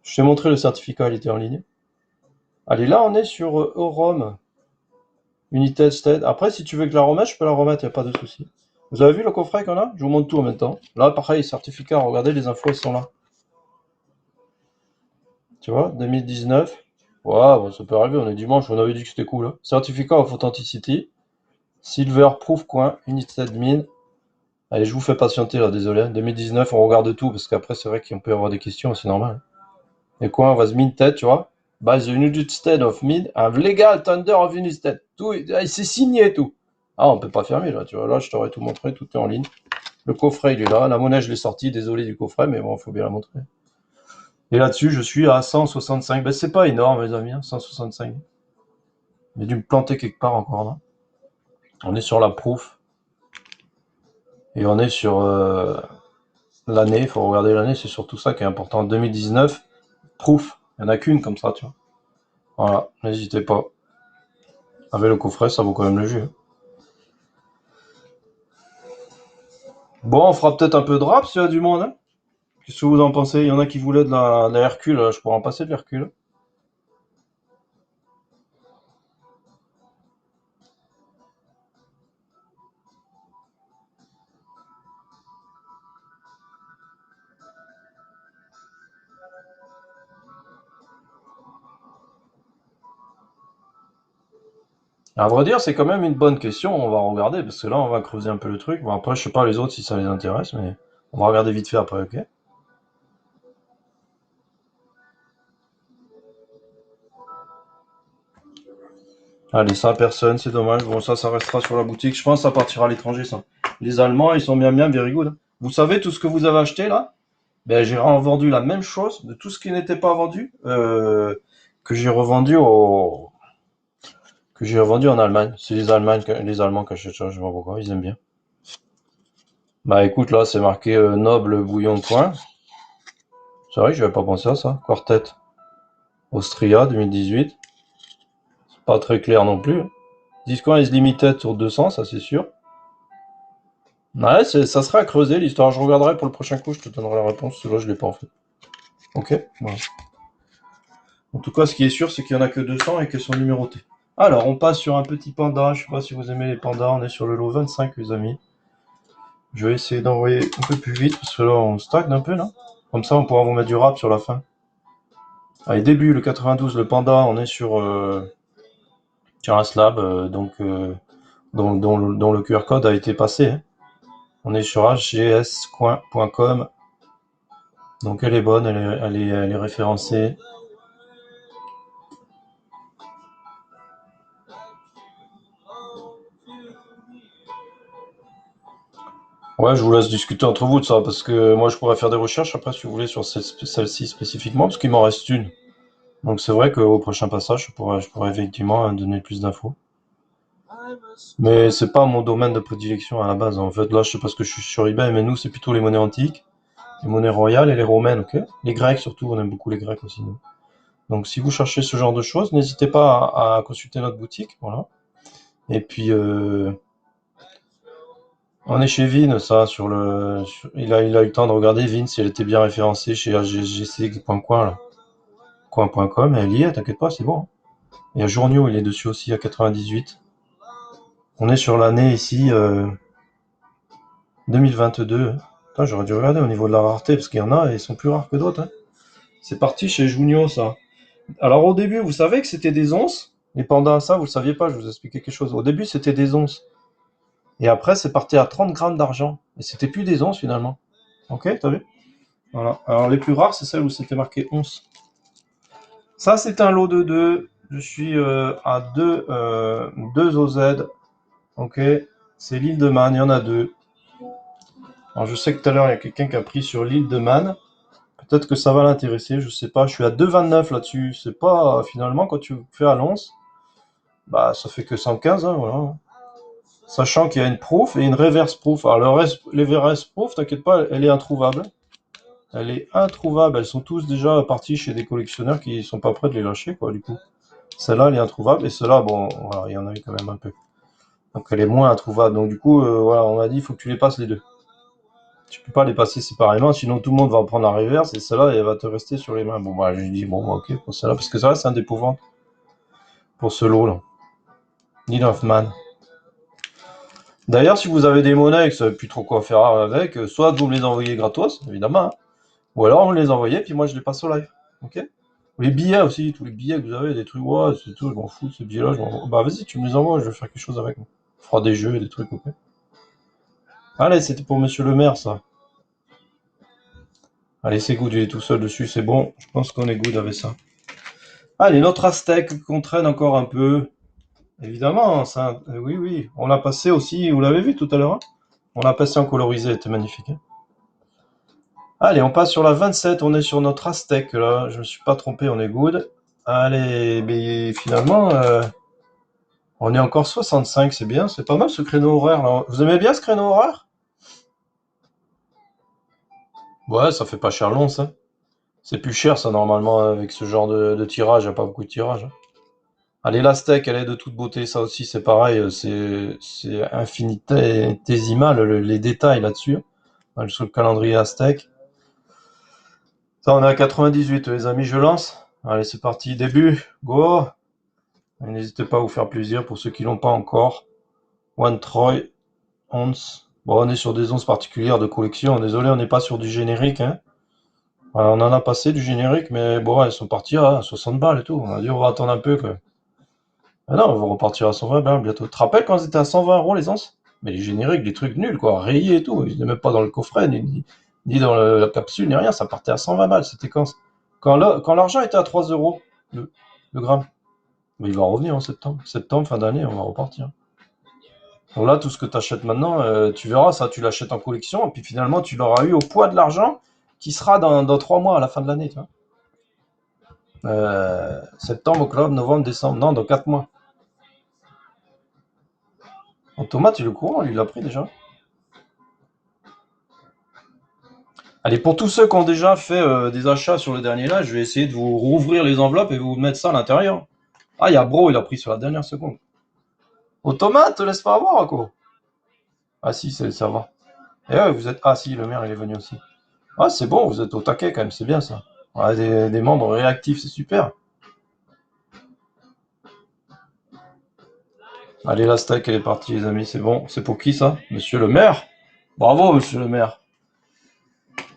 Je t'ai montré le certificat, il était en ligne. Allez, là, on est sur Eurom, United State. Après, si tu veux que je la remette, je peux la remettre, il n'y a pas de souci. Vous avez vu le coffret qu'on a? Je vous montre tout en même temps. Là, pareil, certificat, regardez, les infos, elles sont là. Tu vois, 2019. Ouais, bon, ça peut arriver, on est dimanche, on avait dit que c'était cool, hein. Certificat of Authenticity. Silver Proof Coin, United Mint. Allez, je vous fais patienter là, désolé. 2019, on regarde tout, parce qu'après, c'est vrai qu'on peut avoir des questions, c'est normal. Et quoi, was minted, tu vois? By the United States of Mint, and legal tender of United States. Tout, c'est signé tout. Ah, on peut pas fermer là, tu vois. Là, je t'aurais tout montré, tout est en ligne. Le coffret, il est là. La monnaie, je l'ai sorti. Désolé du coffret, mais bon, il faut bien la montrer. Et là-dessus, je suis à 165. Ben, c'est pas énorme, les amis, hein, 165. J'ai dû me planter quelque part encore là. On est sur la proof. Et on est sur l'année. Il faut regarder l'année, c'est surtout ça qui est important. 2019, proof. Il n'y en a qu'une comme ça, tu vois. Voilà, n'hésitez pas. Avec le coffret, ça vaut quand même le jeu. Bon, on fera peut-être un peu de rap s'il y a du monde, hein. Qu'est-ce que vous en pensez? Il y en a qui voulaient de la Hercule, je pourrais en passer de l'Hercule. À vrai dire, c'est quand même une bonne question, on va regarder, parce que là, on va creuser un peu le truc. Bon, après, je sais pas les autres si ça les intéresse, mais on va regarder vite fait après, ok? Allez, ça, personne, c'est dommage. Bon, ça restera sur la boutique. Je pense que ça partira à l'étranger, ça. Les Allemands, ils sont bien, bien, very good, hein. Vous savez, tout ce que vous avez acheté, là? Ben, j'ai revendu la même chose de tout ce qui n'était pas vendu, que j'ai revendu que j'ai revendu en Allemagne. C'est les Allemands qui achètent ça, je sais pas pourquoi, ils aiment bien. Bah écoute, là, c'est marqué noble bouillon de coin. C'est vrai que je n'avais pas pensé à ça. Quartet Austria 2018. C'est pas très clair non plus. Discoin is limited sur 200, ça c'est sûr. Ouais, ça sera à creuser l'histoire. Je regarderai pour le prochain coup, je te donnerai la réponse. Celui-là, je l'ai pas en fait. Ok, voilà. En tout cas, ce qui est sûr, c'est qu'il y en a que 200 et qu'elles sont numérotées. Alors, on passe sur un petit panda. Je sais pas si vous aimez les pandas. On est sur le lot 25, les amis. Je vais essayer d'envoyer un peu plus vite parce que là, on stagne un peu là. Comme ça, on pourra vous mettre du rap sur la fin. Allez, début, le 92, le panda, on est sur un slab dont le QR code a été passé, hein. On est sur hgscoin.com. Donc elle est bonne, elle est référencée. Ouais, je vous laisse discuter entre vous de ça, parce que moi je pourrais faire des recherches après si vous voulez sur celle-ci spécifiquement, parce qu'il m'en reste une. Donc c'est vrai qu'au prochain passage, je pourrais effectivement donner plus d'infos. Mais c'est pas mon domaine de prédilection à la base. En fait, là, je sais pas ce que je suis sur eBay, mais nous, c'est plutôt les monnaies antiques, les monnaies royales et les romaines, ok? Les grecs surtout, on aime beaucoup les grecs aussi, nous. Donc si vous cherchez ce genre de choses, n'hésitez pas à consulter notre boutique, voilà. Et puis on est chez Vin, ça, il a eu le temps de regarder Vin si elle était bien référencée chez agc.coin là. Coin.com, elle y est, t'inquiète pas, c'est bon, hein. Il y a Journio, il est dessus aussi à 98. On est sur l'année ici 2022. Putain, j'aurais dû regarder au niveau de la rareté, parce qu'il y en a et ils sont plus rares que d'autres, hein. C'est parti chez Junio, ça. Alors au début, vous savez que c'était des onces, et pendant ça, vous le saviez pas, je vous expliquais quelque chose. Au début, c'était des onces. Et après, c'est parti à 30 grammes d'argent. Et c'était plus des onces finalement. Ok, t'as vu? Voilà. Alors les plus rares, c'est celles où c'était marqué once. Ça, c'est un lot de 2. Je suis à 2 OZ. Ok. C'est l'île de Man, il y en a 2. Alors je sais que tout à l'heure, il y a quelqu'un qui a pris sur l'île de Man. Peut-être que ça va l'intéresser, je sais pas. Je suis à 2,29 là-dessus. C'est pas, finalement, quand tu fais à l'once, bah, ça fait que 115, hein, voilà. Sachant qu'il y a une proof et une reverse proof. Alors, les reverse proof, t'inquiète pas, elle est introuvable. Elle est introuvable. Elles sont tous déjà parties chez des collectionneurs qui sont pas prêts de les lâcher, quoi, du coup. Celle-là, elle est introuvable. Et celle-là, bon, voilà, il y en a eu quand même un peu. Donc, elle est moins introuvable. Donc, du coup, voilà, on m'a dit, il faut que tu les passes les deux. Tu peux pas les passer séparément, sinon tout le monde va en prendre la reverse et celle-là, elle va te rester sur les mains. Bon, bah, j'ai dit, bon, bah, ok, pour celle-là, parce que ça, c'est un d'épouvante pour ce lot-là. Need of Man. D'ailleurs, si vous avez des monnaies et que vous savez plus trop quoi faire avec, soit vous me les envoyez gratos, évidemment, hein, ou alors vous me les envoyez, puis moi je les passe au live. Ok? Les billets aussi, tous les billets que vous avez, des trucs, ouais, c'est tout, je m'en fous de ces billets-là, bah vas-y, tu me les envoies, je vais faire quelque chose avec. On fera des jeux, des trucs, ok? Allez, c'était pour Monsieur le maire, ça. Allez, c'est good, il est tout seul dessus, c'est bon. Je pense qu'on est good avec ça. Allez, notre Aztèque qu'on traîne encore un peu. Évidemment, ça, oui, oui. On l'a passé aussi, vous l'avez vu tout à l'heure, hein. On l'a passé en colorisé, c'était magnifique, hein. Allez, on passe sur la 27, on est sur notre Aztèque, là. Je me suis pas trompé, on est good. Allez, mais finalement, on est encore 65, c'est bien, c'est pas mal ce créneau horaire, là. Vous aimez bien ce créneau horaire? Ouais, ça fait pas cher long, ça. C'est plus cher, ça, normalement, avec ce genre de tirage, il n'y a pas beaucoup de tirage, hein. Allez, la steak, elle est de toute beauté, ça aussi c'est pareil, c'est infinitésimal les détails là-dessus, hein, sur le calendrier Aztèque. Ça, on est à 98, les amis, je lance. Allez, c'est parti, début, go. Et n'hésitez pas à vous faire plaisir pour ceux qui l'ont pas encore. One Troy, once. Bon, on est sur des onces particulières de collection, désolé, on n'est pas sur du générique, hein. Voilà, on en a passé du générique, mais bon, elles sont parties à 60 balles et tout. On a dit, on va attendre un peu, quoi. Ah non, on va repartir à 120 balles bientôt. Tu te rappelles quand ils étaient à 120 euros les anses? Mais les génériques, des trucs nuls, quoi, rayés et tout. Ils étaient même pas dans le coffret, ni dans la capsule, ni rien. Ça partait à 120 balles. C'était quand l'argent était à 3 euros le gramme. Mais il va revenir en septembre. Septembre, fin d'année, on va repartir. Donc là, tout ce que tu achètes maintenant, tu verras, ça, tu l'achètes en collection. Et puis finalement, tu l'auras eu au poids de l'argent qui sera dans 3 mois à la fin de l'année. Tu vois. Septembre, octobre, novembre, décembre. Non, dans 4 mois. En tomate, il est au courant, lui, il l'a pris déjà. Allez, pour tous ceux qui ont déjà fait des achats sur le dernier live, je vais essayer de vous rouvrir les enveloppes et vous mettre ça à l'intérieur. Ah, il y a Bro, il a pris sur la dernière seconde. Automate, te laisse pas avoir, quoi. Ah si, ça va. Et ouais, vous êtes... Ah si, le maire, il est venu aussi. Ah, c'est bon, vous êtes au taquet quand même, c'est bien ça. Ouais, des membres réactifs, c'est super. Allez, la stack, elle est partie, les amis, c'est bon. C'est pour qui, ça? Monsieur le maire? Bravo, monsieur le maire.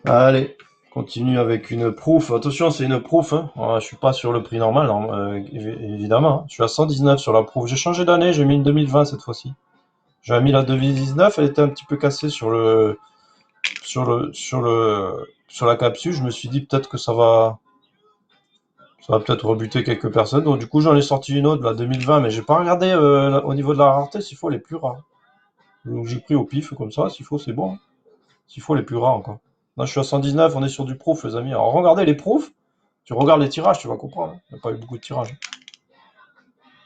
Allez, continue avec une proof. Attention, c'est une proof, hein. Ouais, je suis pas sur le prix normal, hein, évidemment, hein. Je suis à 119 sur la proof. J'ai changé d'année, j'ai mis une 2020 cette fois-ci. J'avais mis la 2019, elle était un petit peu cassée sur la capsule. Je me suis dit peut-être que ça va peut-être rebuter quelques personnes. Donc du coup, j'en ai sorti une autre, la 2020, mais j'ai pas regardé au niveau de la rareté s'il faut les plus rares. Donc j'ai pris au pif comme ça, s'il faut, c'est bon, hein. S'il faut les plus rares encore. Là, je suis à 119, on est sur du proof, les amis. Alors regardez les proofs. Tu regardes les tirages, tu vas comprendre, hein. Il n'y a pas eu beaucoup de tirages.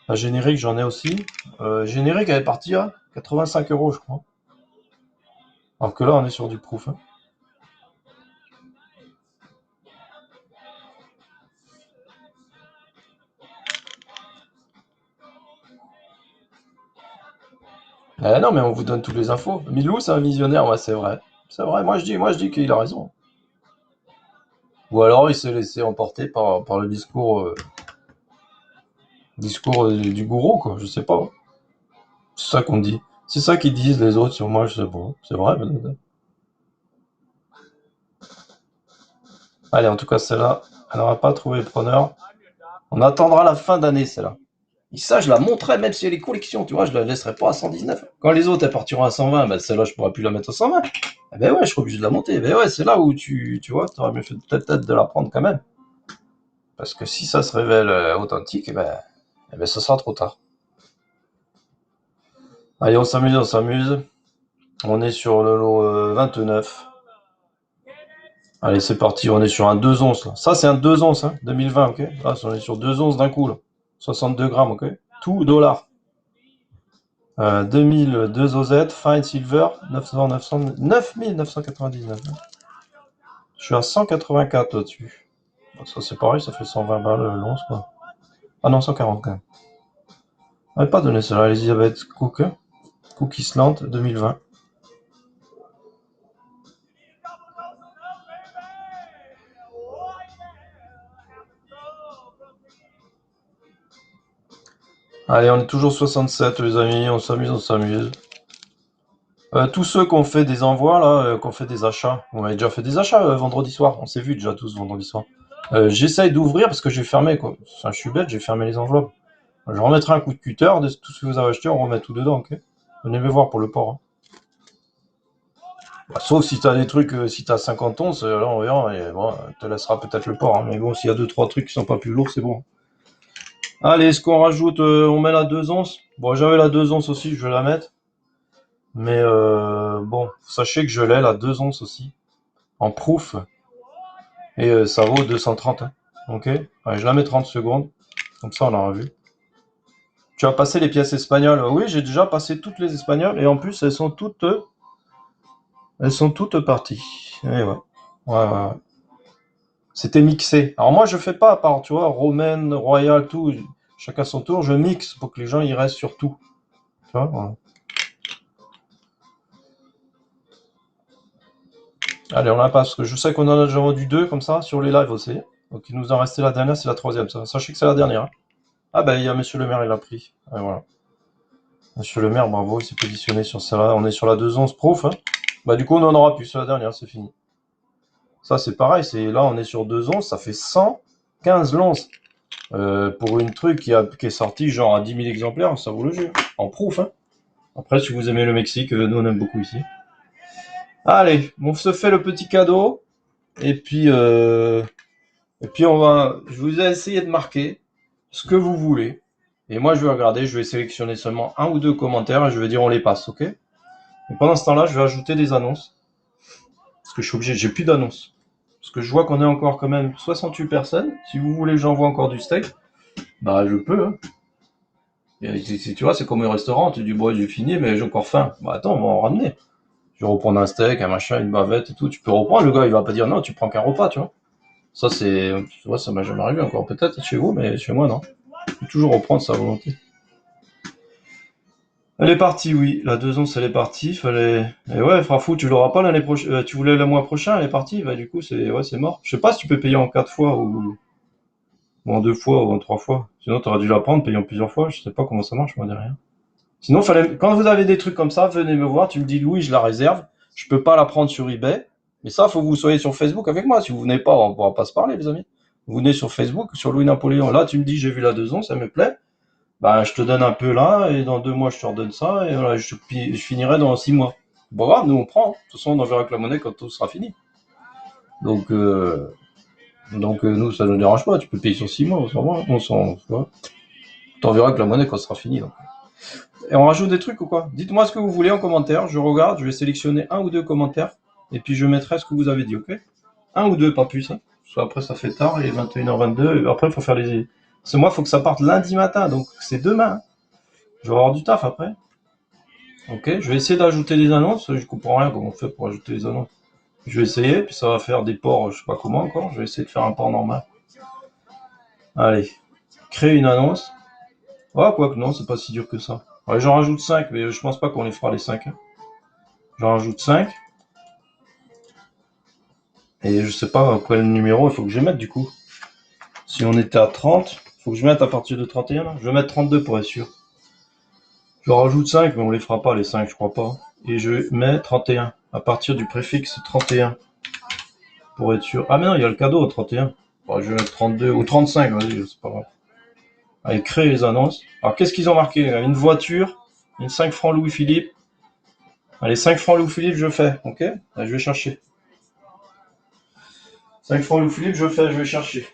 La générique, j'en ai aussi. Générique, elle est partie à 85 euros, je crois. Alors que là, on est sur du proof, hein. Non, mais on vous donne toutes les infos. Milou, c'est un visionnaire, ouais, c'est vrai. C'est vrai, moi je dis qu'il a raison. Ou alors il s'est laissé emporter par le discours du gourou, quoi. Je sais pas. C'est ça qu'on dit. C'est ça qu'ils disent les autres sur moi, je sais pas. C'est vrai, peut-être. Allez, en tout cas, celle-là, elle n'aura pas trouvé preneur. On attendra la fin d'année, celle-là. Et ça, je la montrerai, même si elle est collection, tu vois, je la laisserai pas à 119. Quand les autres, elles partiront à 120, ben celle-là, je pourrai plus la mettre à 120. Eh ben ouais, je serai obligé de la monter. Eh ben ouais, c'est là où tu vois, t'aurais mieux fait peut-être de la prendre quand même. Parce que si ça se révèle authentique, eh ben, ça sera trop tard. Allez, on s'amuse, on s'amuse. On est sur le lot 29. Allez, c'est parti, on est sur un 2 onces là. Ça, c'est un 2 onces, hein, 2020, ok? Là, on est sur 2 onces d'un coup, là. 62 grammes, ok? Tout $. 2002 OZ, Fine Silver, 9999. Je suis à 184 au-dessus. Bon, ça, c'est pareil, ça fait 120 balles l'once, quoi. Ah non, 140 quand même. On n'avait pas donné ça, Elizabeth Cook, hein. Cook Island 2020. Allez, on est toujours 67, les amis, on s'amuse, on s'amuse. Tous ceux qui ont fait des envois, là, qui ont fait des achats, on avait déjà fait des achats vendredi soir, on s'est vu déjà tous vendredi soir. J'essaye d'ouvrir parce que j'ai fermé, quoi. Enfin, je suis bête, j'ai fermé les enveloppes. Je remettrai un coup de cutter de tout ce que vous avez acheté, on remet tout dedans, ok? Venez me voir pour le port, hein. Bah, sauf si t'as des trucs, si t'as 50 onces, là on verra, et bon, te laissera peut-être le port, hein. Mais bon, s'il y a 2-3 trucs qui sont pas plus lourds, c'est bon. Allez, est-ce qu'on rajoute, on met la 2 onces? Bon, j'avais la 2 onces aussi, je vais la mettre. Mais bon, sachez que je l'ai, la 2 onces aussi, en proof, et ça vaut 230, hein. Ok? Allez, je la mets 30 secondes, comme ça on aura vu. Tu as passé les pièces espagnoles? Oui, j'ai déjà passé toutes les espagnoles, et en plus elles sont toutes parties. Et ouais. Ouais, ouais, ouais. C'était mixé. Alors moi, je fais pas à part, tu vois, romaine, royale, tout, chacun son tour, je mixe pour que les gens y restent sur tout. Tu vois, voilà. Allez, on la passe, parce que je sais qu'on en a déjà vendu deux comme ça sur les lives aussi. Donc il nous en restait la dernière, c'est la troisième. Ça. Sachez que c'est la dernière, hein. Ah ben, il y a Monsieur le maire, il a pris. Et voilà. Monsieur le maire, bravo, il s'est positionné sur celle-là. On est sur la 211 Prof, hein. Bah du coup, on en aura plus, c'est la dernière, c'est fini. Ça, c'est pareil, c'est là, on est sur 211, ça fait 115 l'once. Pour une truc qui est sorti genre à 10 000 exemplaires, ça vaut le jeu. En proof, hein. Après, si vous aimez le Mexique, nous on aime beaucoup ici. Allez, on se fait le petit cadeau. Et puis, je vous ai essayé de marquer ce que vous voulez. Et moi, je vais regarder, je vais sélectionner seulement un ou deux commentaires et je vais dire on les passe, ok? Et pendant ce temps-là, je vais ajouter des annonces. Parce que je suis obligé, j'ai plus d'annonces. Parce que je vois qu'on est encore quand même 68 personnes. Si vous voulez que j'envoie encore du steak, bah je peux, hein. Et tu vois, c'est comme au restaurant, tu dis bon, j'ai fini, mais j'ai encore faim. Bah attends, on va en ramener. Je vais reprendre un steak, un machin, une bavette et tout. Tu peux reprendre, le gars, il va pas dire non, tu prends qu'un repas, tu vois. Ça, tu vois, ça m'est jamais arrivé encore. Peut-être chez vous, mais chez moi, non. Il faut toujours reprendre sa volonté. Elle est partie, oui. La 2 onces, elle est partie. Fallait. Et ouais, Frafou, tu l'auras pas l'année prochaine. Tu voulais le mois prochain, elle est partie. Bah, du coup, c'est mort. Je sais pas si tu peux payer en 4 fois ou en 2 fois ou en 3 fois. Sinon, t'aurais dû la prendre, payer en plusieurs fois. Je sais pas comment ça marche, moi, derrière. Sinon, quand vous avez des trucs comme ça, venez me voir. Tu me dis, Louis, je la réserve. Je peux pas la prendre sur eBay. Mais ça, faut que vous soyez sur Facebook avec moi. Si vous venez pas, on pourra pas se parler, les amis. Vous venez sur Facebook, sur Louis Napoléon. Là, tu me dis, j'ai vu la 2 onces, ça me plaît. Bah, je te donne un peu là, et dans 2 mois, je te redonne ça, et voilà, je finirai dans 6 mois. Bon, grave, nous on prend. De toute façon, on enverra que la monnaie quand tout sera fini. Donc, nous, ça ne nous dérange pas. Tu peux payer sur 6 mois, t'enverras que la monnaie quand ce sera fini. Donc. Et on rajoute des trucs ou quoi? Dites-moi ce que vous voulez en commentaire. Je regarde, je vais sélectionner un ou deux commentaires, et puis je mettrai ce que vous avez dit, ok? Un ou deux, pas plus, hein. Parce qu'après, ça fait tard, il est 21h22, et après, il faut faire les. C'est moi, il faut que ça parte lundi matin, donc c'est demain, hein. Je vais avoir du taf après. Ok, je vais essayer d'ajouter des annonces. Je comprends rien comment on fait pour ajouter des annonces. Je vais essayer, puis ça va faire des ports, je sais pas comment encore. Je vais essayer de faire un port normal. Allez, créer une annonce. Ah, quoi que non, c'est pas si dur que ça. Ouais, j'en rajoute 5, mais je pense pas qu'on les fera les 5, hein. J'en rajoute 5. Et je sais pas quel numéro il faut que je mette du coup. Si on était à 30, il faut que je mette à partir de 31 là. Je vais mettre 32 pour être sûr. Je rajoute 5, mais on les fera pas les 5, je crois pas. Et je mets 31 à partir du préfixe 31 pour être sûr. Ah mais non, il y a le cadeau au 31. Bon, je vais mettre 32 ou 35, vas-y, c'est pas grave. Allez, créer les annonces. Alors qu'est-ce qu'ils ont marqué? Une voiture, une 5 francs Louis-Philippe. Allez, 5 francs Louis-Philippe, je fais, ok? Allez, je vais chercher. 5 francs Louis-Philippe, je fais, je vais chercher.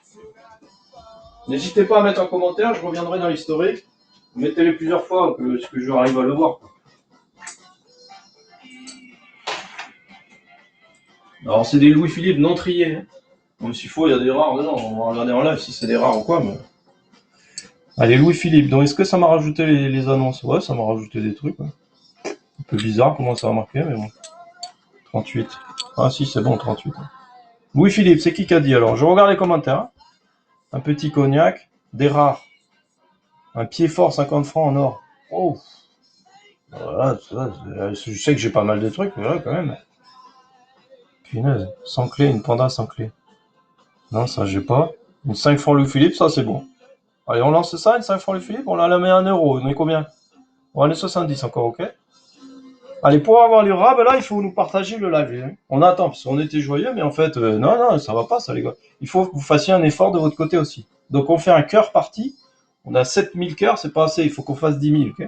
N'hésitez pas à mettre en commentaire, je reviendrai dans l'historique. Mettez-les plusieurs fois, que je arrive à le voir. Alors c'est des Louis-Philippe non triés. Hein. Donc s'il faut, il y a des rares. Mais non, on va regarder en live si c'est des rares ou quoi. Mais... Allez, Louis-Philippe. Donc est-ce que ça m'a rajouté les annonces? Ouais, ça m'a rajouté des trucs. Ouais. Un peu bizarre comment ça a marqué, mais bon. 38. Ah si, c'est bon, 38. Louis-Philippe, c'est qui a dit alors? Je regarde les commentaires. Hein. Un petit cognac, des rares. Un pied fort, 50 francs en or. Oh, voilà, je sais que j'ai pas mal de trucs, mais là, quand même. Punaise, sans clé, une panda sans clé. Non, ça, j'ai pas. Une 5 francs Louis Philippe, ça, c'est bon. Allez, on lance ça, une 5 francs Louis Philippe, on la met à 1€. On est combien? On est 70 encore, ok? Allez, pour avoir les rats, ben là, il faut nous partager le live. Hein. On attend, parce qu'on était joyeux, mais en fait, non, non, ça va pas, ça, les gars. Il faut que vous fassiez un effort de votre côté aussi. Donc, on fait un cœur parti. On a 7000 cœurs, c'est pas assez, il faut qu'on fasse 10 000, ok?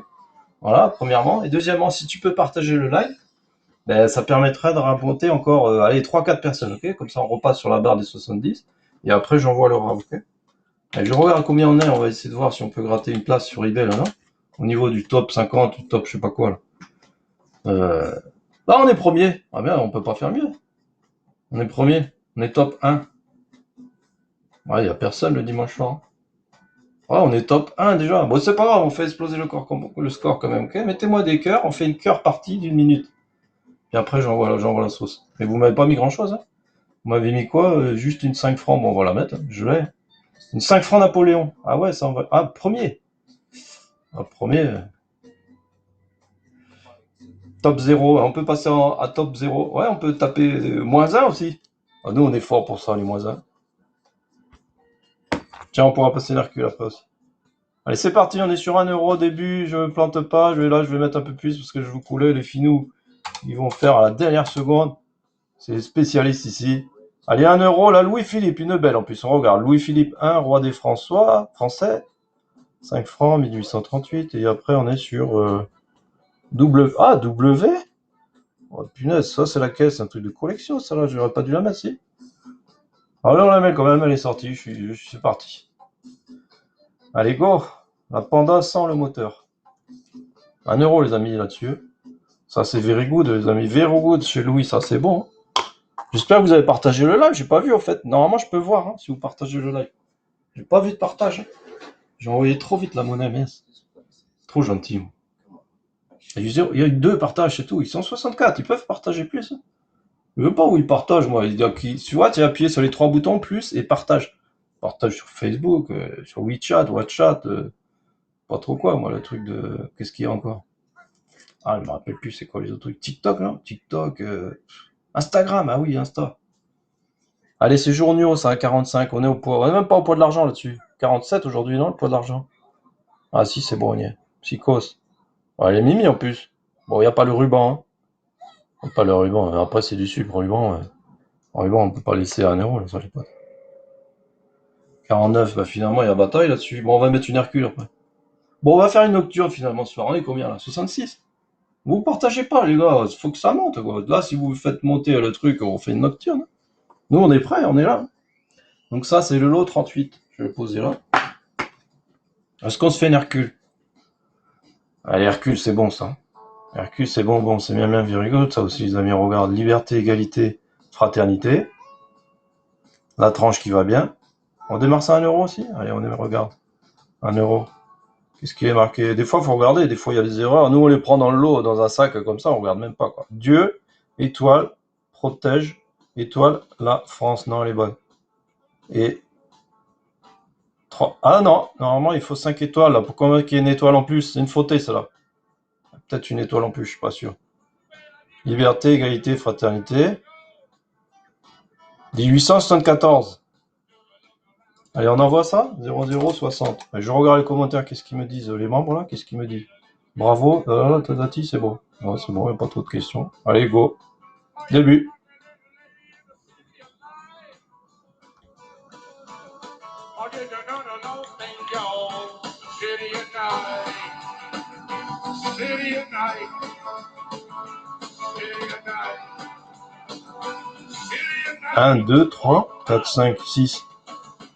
Voilà, premièrement. Et deuxièmement, si tu peux partager le live, ben, ça permettrait de rapporter encore, allez, 3-4 personnes, ok? Comme ça, on repasse sur la barre des 70. Et après, j'envoie le rat, ok? Allez, je regarde combien on est, on va essayer de voir si on peut gratter une place sur eBay, là, non? Au niveau du top 50, du top je sais pas quoi, là. Là, on est premier. Ah bien, on peut pas faire mieux. On est premier. On est top 1. Ouais, y a personne le dimanche soir. Ouais, on est top 1 déjà. Bon, c'est pas grave, on fait exploser le score quand même, ok? Mettez-moi des cœurs, on fait une cœur partie d'1 minute. Et après, j'envoie la sauce. Mais vous m'avez pas mis grand-chose, hein? Vous m'avez mis quoi? Juste une 5 francs. Bon, on va la mettre, hein. Je l'ai. Une 5 francs Napoléon. Ah ouais, ça en va... Ah, premier. Ah, premier. Top 0. On peut passer à top 0. Ouais, on peut taper moins 1 aussi. Ah, nous, on est fort pour ça, les moins 1. Tiens, on pourra passer l'Hercule après aussi. Allez, c'est parti, on est sur 1€ au début, je me plante pas, je vais mettre un peu plus parce que je vous coulais, les finous, ils vont faire à la dernière seconde. C'est les spécialistes ici. Allez, 1€, là, Louis-Philippe, une belle en plus, on regarde. Louis-Philippe 1, roi des François, français, 5 francs, 1838, et après on est sur W. Ah, W? Oh punaise, ça c'est la caisse, un truc de collection, ça là, j'aurais pas dû la mettre, si. Allez, on la met quand même, elle est sortie, c'est parti. Allez, go! La Panda sans le moteur. 1€ les amis là-dessus. Ça c'est very good les amis. Very good chez Louis, ça c'est bon. J'espère que vous avez partagé le live. J'ai pas vu en fait. Normalement je peux voir hein, si vous partagez le live. J'ai pas vu de partage. J'ai envoyé trop vite la monnaie, mais trop gentil. Il y a eu 2 partages, c'est tout. Ils sont 64, ils peuvent partager plus. Je veux pas où ils partagent, moi. Tu vois, tu as appuyé sur les 3 boutons plus et partage. Partage sur Facebook, sur WeChat, WhatsApp, pas trop quoi, moi, le truc de. Qu'est-ce qu'il y a encore? Ah, je me rappelle plus, c'est quoi les autres trucs? TikTok, non? TikTok, Instagram, ah oui, Insta. Allez, c'est journaux, ça, à 45. On est au poids. On est même pas au poids de l'argent là-dessus. 47 aujourd'hui, non, le poids de l'argent? Ah si, c'est bon, on y est. Psychos. Ouais, elle est mimi en plus. Bon, il n'y a pas le ruban. Hein. Pas le ruban. Après, c'est du sucre. Ruban, ruban, on peut pas laisser à 1€, là, ça, j'ai pas. 49, bah finalement, il y a bataille là-dessus. Bon, on va mettre une Hercule après. Bon, on va faire une nocturne finalement ce soir. On est combien là? 66? Vous partagez pas, les gars. Faut que ça monte, quoi. Là, si vous faites monter le truc, on fait une nocturne. Nous, on est prêts, on est là. Donc ça, c'est le lot 38. Je vais le poser là. Est-ce qu'on se fait une Hercule? Allez, Hercule, c'est bon ça. Hercule, c'est bon, bon, c'est bien, bien, very good. Ça aussi, les amis, on regarde. Liberté, égalité, fraternité. La tranche qui va bien. On démarre ça à 1€ aussi? Allez, regarde. 1€. Qu'est-ce qui est marqué? Des fois, il faut regarder. Des fois, il y a des erreurs. Nous, on les prend dans le lot, dans un sac comme ça, on regarde même pas, quoi. Dieu, étoile, protège, étoile, la France. Non, elle est bonne. Et 3. Ah non, normalement, il faut 5 étoiles. Là. Pourquoi qu'il y ait une étoile en plus? C'est une fautée, celle-là. Peut-être une étoile en plus, je suis pas sûr. Liberté, égalité, fraternité. 1874. Allez, on envoie ça 0060. Je regarde les commentaires, qu'est-ce qu'ils me disent les membres là, qu'est-ce qu'ils me disent? Bravo, Tadati, c'est bon. Ouais, c'est bon, il n'y a pas trop de questions. Allez, go. Début. Un, 2, 3, 4, 5, 6.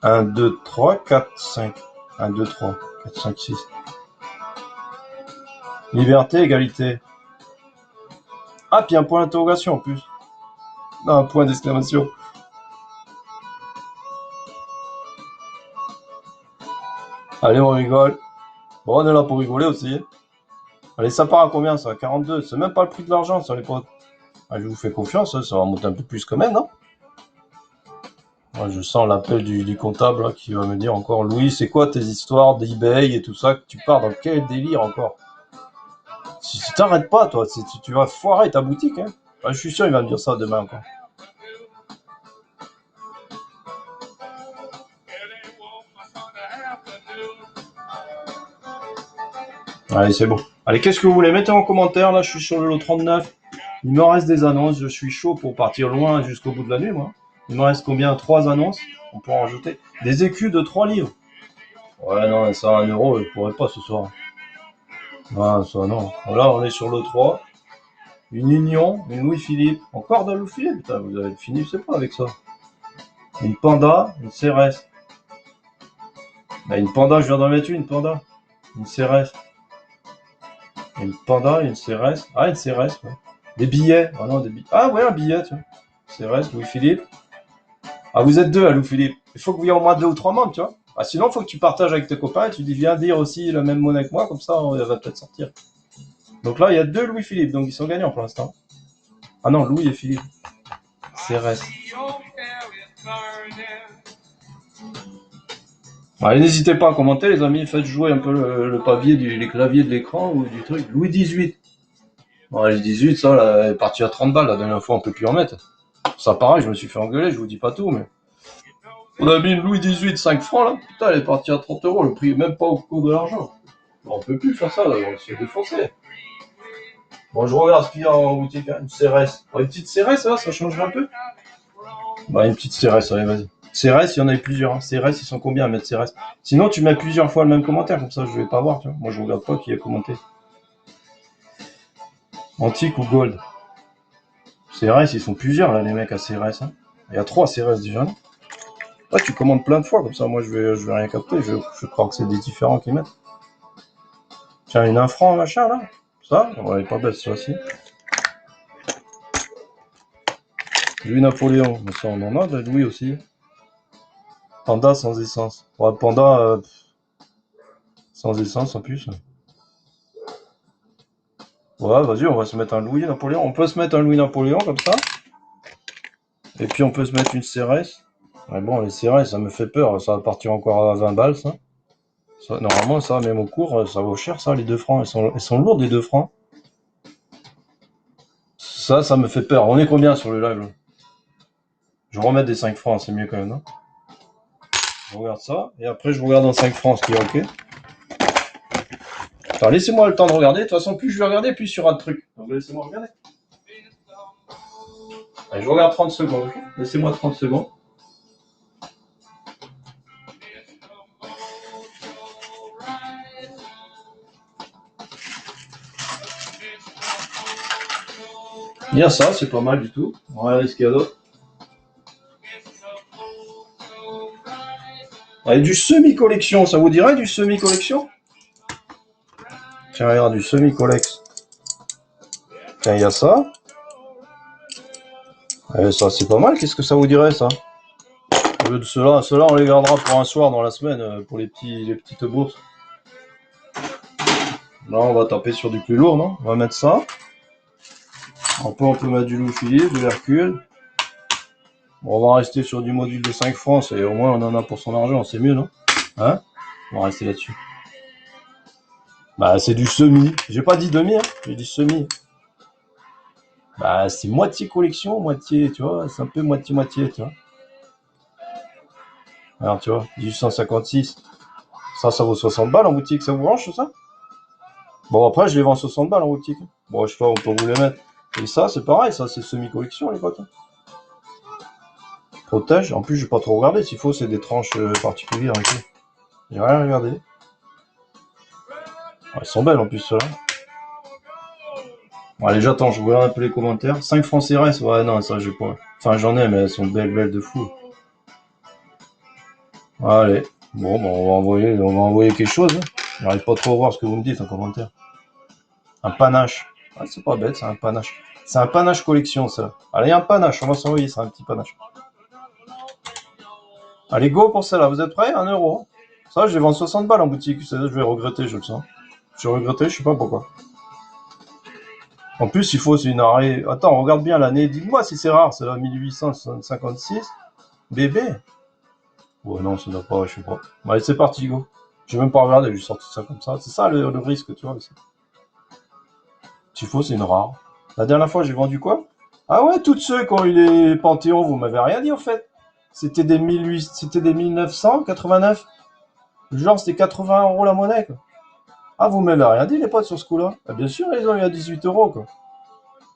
1, 2, 3, 4, 5. 1, 2, 3, 4, 5, 6. Liberté, égalité. Ah, puis un point d'interrogation en plus. Non, un point d'exclamation. Allez, on rigole. Bon, on est là pour rigoler aussi. Allez, ça part à combien ça? 42. C'est même pas le prix de l'argent, ça, les potes. Ah, je vous fais confiance, hein, ça va monter un peu plus quand même, non? Moi, je sens l'appel du comptable là, qui va me dire encore, Louis, c'est quoi tes histoires d'eBay et tout ça? Que tu pars dans quel délire encore? Si tu t'arrêtes pas, toi, tu vas foirer ta boutique, hein. Ah, je suis sûr, il va me dire ça demain encore. Allez, c'est bon. Allez, qu'est-ce que vous voulez? Mettez en commentaire, là, je suis sur le lot 39. Il me reste des annonces, je suis chaud pour partir loin jusqu'au bout de la nuit, moi. Il me reste combien? 3 annonces. On peut en rajouter. Des écus de 3 livres. Ouais, non, ça, 1 euro, je pourrais pas ce soir. Ah, ça, non. Là, on est sur le 3. Une Union, une Louis-Philippe. Encore de Louis-Philippe? Putain, vous avez fini, je sais pas, avec ça. Une Panda, une Cérès. Bah, une Panda, je viens d'en mettre une Panda. Une Cérès. Une Panda, une Cérès. Ah, une Cérès, ouais. Des billets. Ah non, des billets. Ah ouais, un billet, tiens. Cérès, Louis-Philippe. Ah, vous êtes deux à Louis-Philippe. Il faut que vous ayez au moins 2 ou 3 membres, tu vois. Ah, sinon, il faut que tu partages avec tes copains et tu dis, viens dire aussi la même monnaie que moi, comme ça, elle va peut-être sortir. Donc là, il y a 2 Louis-Philippe, donc ils sont gagnants pour l'instant. Ah non, Louis et Philippe. Cérès. Allez, n'hésitez pas à commenter, les amis. Faites jouer un peu le papier, les claviers de l'écran ou du truc. Louis XVIII. Bon, les 18, ça, là, elle est partie à 30 balles. La dernière fois, on peut plus en mettre. Ça, pareil, je me suis fait engueuler, je vous dis pas tout, mais. On a mis une Louis XVIII 5 francs, là. Putain, elle est partie à 30 euros. Le prix est même pas au cours de l'argent. Bon, on peut plus faire ça, là. On se fait défoncer. Bon, je regarde ce qu'il y a en boutique. Hein. Une Cérès. Une petite Cérès, ça changerait un peu. Bah, une petite Cérès, allez, vas-y. Cérès, il y en a plusieurs. Hein. Cérès, ils sont combien à mettre Cérès? Sinon, tu mets plusieurs fois le même commentaire, comme ça, je vais pas voir, tu vois. Moi, je regarde pas qui a commenté. Antique ou Gold? Cérès, ils sont plusieurs, là, les mecs à Cérès. Hein. Il y a 3 Cérès déjà. Là. Ouais, tu commandes plein de fois, comme ça, moi, je vais rien capter. Je crois que c'est des différents qu'ils mettent. Tiens, une 1 franc, machin, là. Ça, ouais, elle est pas bête, ça aussi. Louis Napoléon, mais ça, on en a, de Louis aussi. Panda sans essence. Ouais, Panda sans essence en plus. Ouais, vas-y, on va se mettre un Louis Napoléon. On peut se mettre un Louis Napoléon comme ça. Et puis on peut se mettre une Cérès. Mais bon, les Cérès, ça me fait peur. Ça va partir encore à 20 balles, ça. Normalement, ça, même au cours, ça vaut cher, ça, les 2 francs. Elles sont lourdes, les 2 francs. Ça me fait peur. On est combien sur le live là? Je vais remettre des 5 francs, c'est mieux quand même, non? Je regarde ça. Et après, je regarde en 5 francs, ce qui est ok. Attends, laissez-moi le temps de regarder. De toute façon, plus je vais regarder, plus il y aura de trucs. Donc laissez-moi regarder. Allez, je regarde 30 secondes. Okay, laissez-moi 30 secondes. Il y a ça, c'est pas mal du tout. On va regarder ce qu'il y a d'autre. Allez, du semi-collection, ça vous dirait du semi-collection? Tiens, regarde, du semi-collex. Tiens, il y a ça. Ça, c'est pas mal. Qu'est-ce que ça vous dirait, ça? Au lieu de ceux-là, on les gardera pour un soir dans la semaine, pour les petites bourses. Là, on va taper sur du plus lourd, non? On va mettre ça. On peut mettre du Louis-Philippe, de l'Hercule. Bon, on va rester sur du module de 5 francs, et au moins on en a pour son argent, c'est mieux, non? Hein? On va rester là-dessus. Bah, c'est du semi. J'ai pas dit demi, hein, j'ai dit semi. Bah, c'est moitié collection, moitié, tu vois, c'est un peu moitié-moitié, tu vois. Alors, tu vois, 1856. Ça vaut 60 balles en boutique, ça vous branche, ça? Bon, après, je les vends 60 balles en boutique. Bon, je sais pas, on peut vous les mettre. Et ça, c'est pareil, ça, c'est semi-collection, les potes. Protège. En plus, je vais pas trop regarder. S'il faut, c'est des tranches particulières. Okay. J'ai rien regardé. Ah, elles sont belles en plus, ceux-là. Bon, allez, j'attends. Je regarde un peu les commentaires. 5 francs CRS. Ouais, non, ça, j'ai pas. Enfin, j'en ai, mais elles sont belles de fou. Allez. Bon, on va envoyer quelque chose. Je n'arrive pas trop à voir ce que vous me dites en commentaire. Un panache. Ah, c'est pas bête, c'est un panache. C'est un panache collection, ça. Allez, un panache, on va s'envoyer, c'est un petit panache. Allez, go pour celle-là, vous êtes prêts? 1 €. Ça, je vais vendre 60 balles en boutique, je vais regretter, je le sens. Je vais regretter, je sais pas pourquoi. En plus, il faut, c'est une arrêt. Attends, regarde bien l'année, dis-moi si c'est rare, c'est la 1856. Bébé. Ouais, non, ça doit pas, je sais pas. Allez, c'est parti, go. J'ai même pas regardé, j'ai sorti ça comme ça. C'est ça le risque, tu vois. S'il faut, c'est une rare. La dernière fois, j'ai vendu quoi? Ah ouais, toutes ceux qui ont eu les Panthéons, vous m'avez rien dit en fait. C'était des 1989. Genre, c'était 80 € la monnaie, quoi. Ah, vous m'avez rien dit, les potes, sur ce coup-là? Ah, bien sûr, ils ont eu à 18 €, quoi.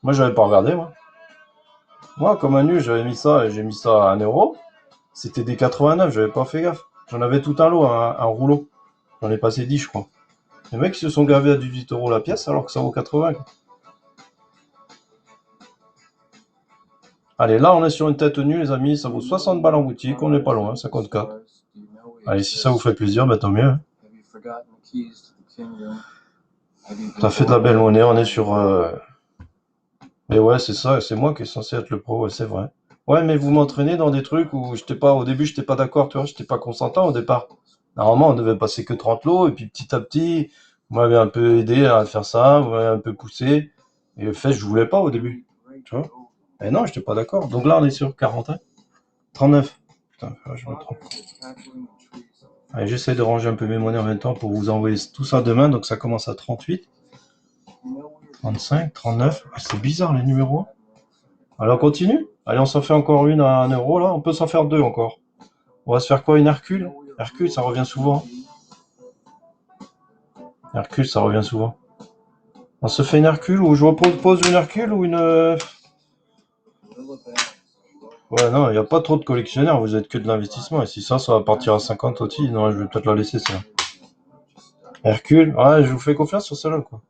Moi, j'avais pas regardé, moi. Moi, comme un nu, j'avais mis ça, et j'ai mis ça à 1 €. C'était des 89, j'avais pas fait gaffe. J'en avais tout un lot, un rouleau. J'en ai passé 10, je crois. Les mecs, ils se sont gavés à 18 € la pièce, alors que ça vaut 80, quoi. Allez, là, on est sur une tête nue, les amis. Ça vaut 60 balles en boutique. On n'est pas loin, 54. Allez, si ça vous fait plaisir, bah, tant mieux, hein. Ça fait de la belle monnaie. On est sur. Mais ouais, c'est ça. C'est moi qui est censé être le pro, ouais, c'est vrai. Ouais, mais vous m'entraînez dans des trucs où j'étais pas. Au début, j'étais pas d'accord, tu vois. J'étais pas consentant au départ. Normalement, on devait passer que 30 lots. Et puis, petit à petit, vous m'avez un peu aidé à faire ça. Vous m'avez un peu poussé. Et le fait, je voulais pas au début. Tu vois. Et non, j'étais pas d'accord. Donc là, on est sur 40, hein. 39. Putain, je me trompe. Allez, j'essaie de ranger un peu mes monnaies en même temps pour vous envoyer tout ça demain. Donc ça commence à 38, 35, 39. Ah, c'est bizarre les numéros. Allez, on continue. Allez, on s'en fait encore une à 1 € là. On peut s'en faire deux encore. On va se faire quoi? Une Hercule? Hercule, ça revient souvent. Hercule, ça revient souvent. On se fait une Hercule ou je repose une Hercule ou une. Ouais, non, il n'y a pas trop de collectionneurs. Vous êtes que de l'investissement. Et si ça va partir à 50 aussi. Non, je vais peut-être la laisser, ça. Hercule, ouais, je vous fais confiance sur celle-là, quoi.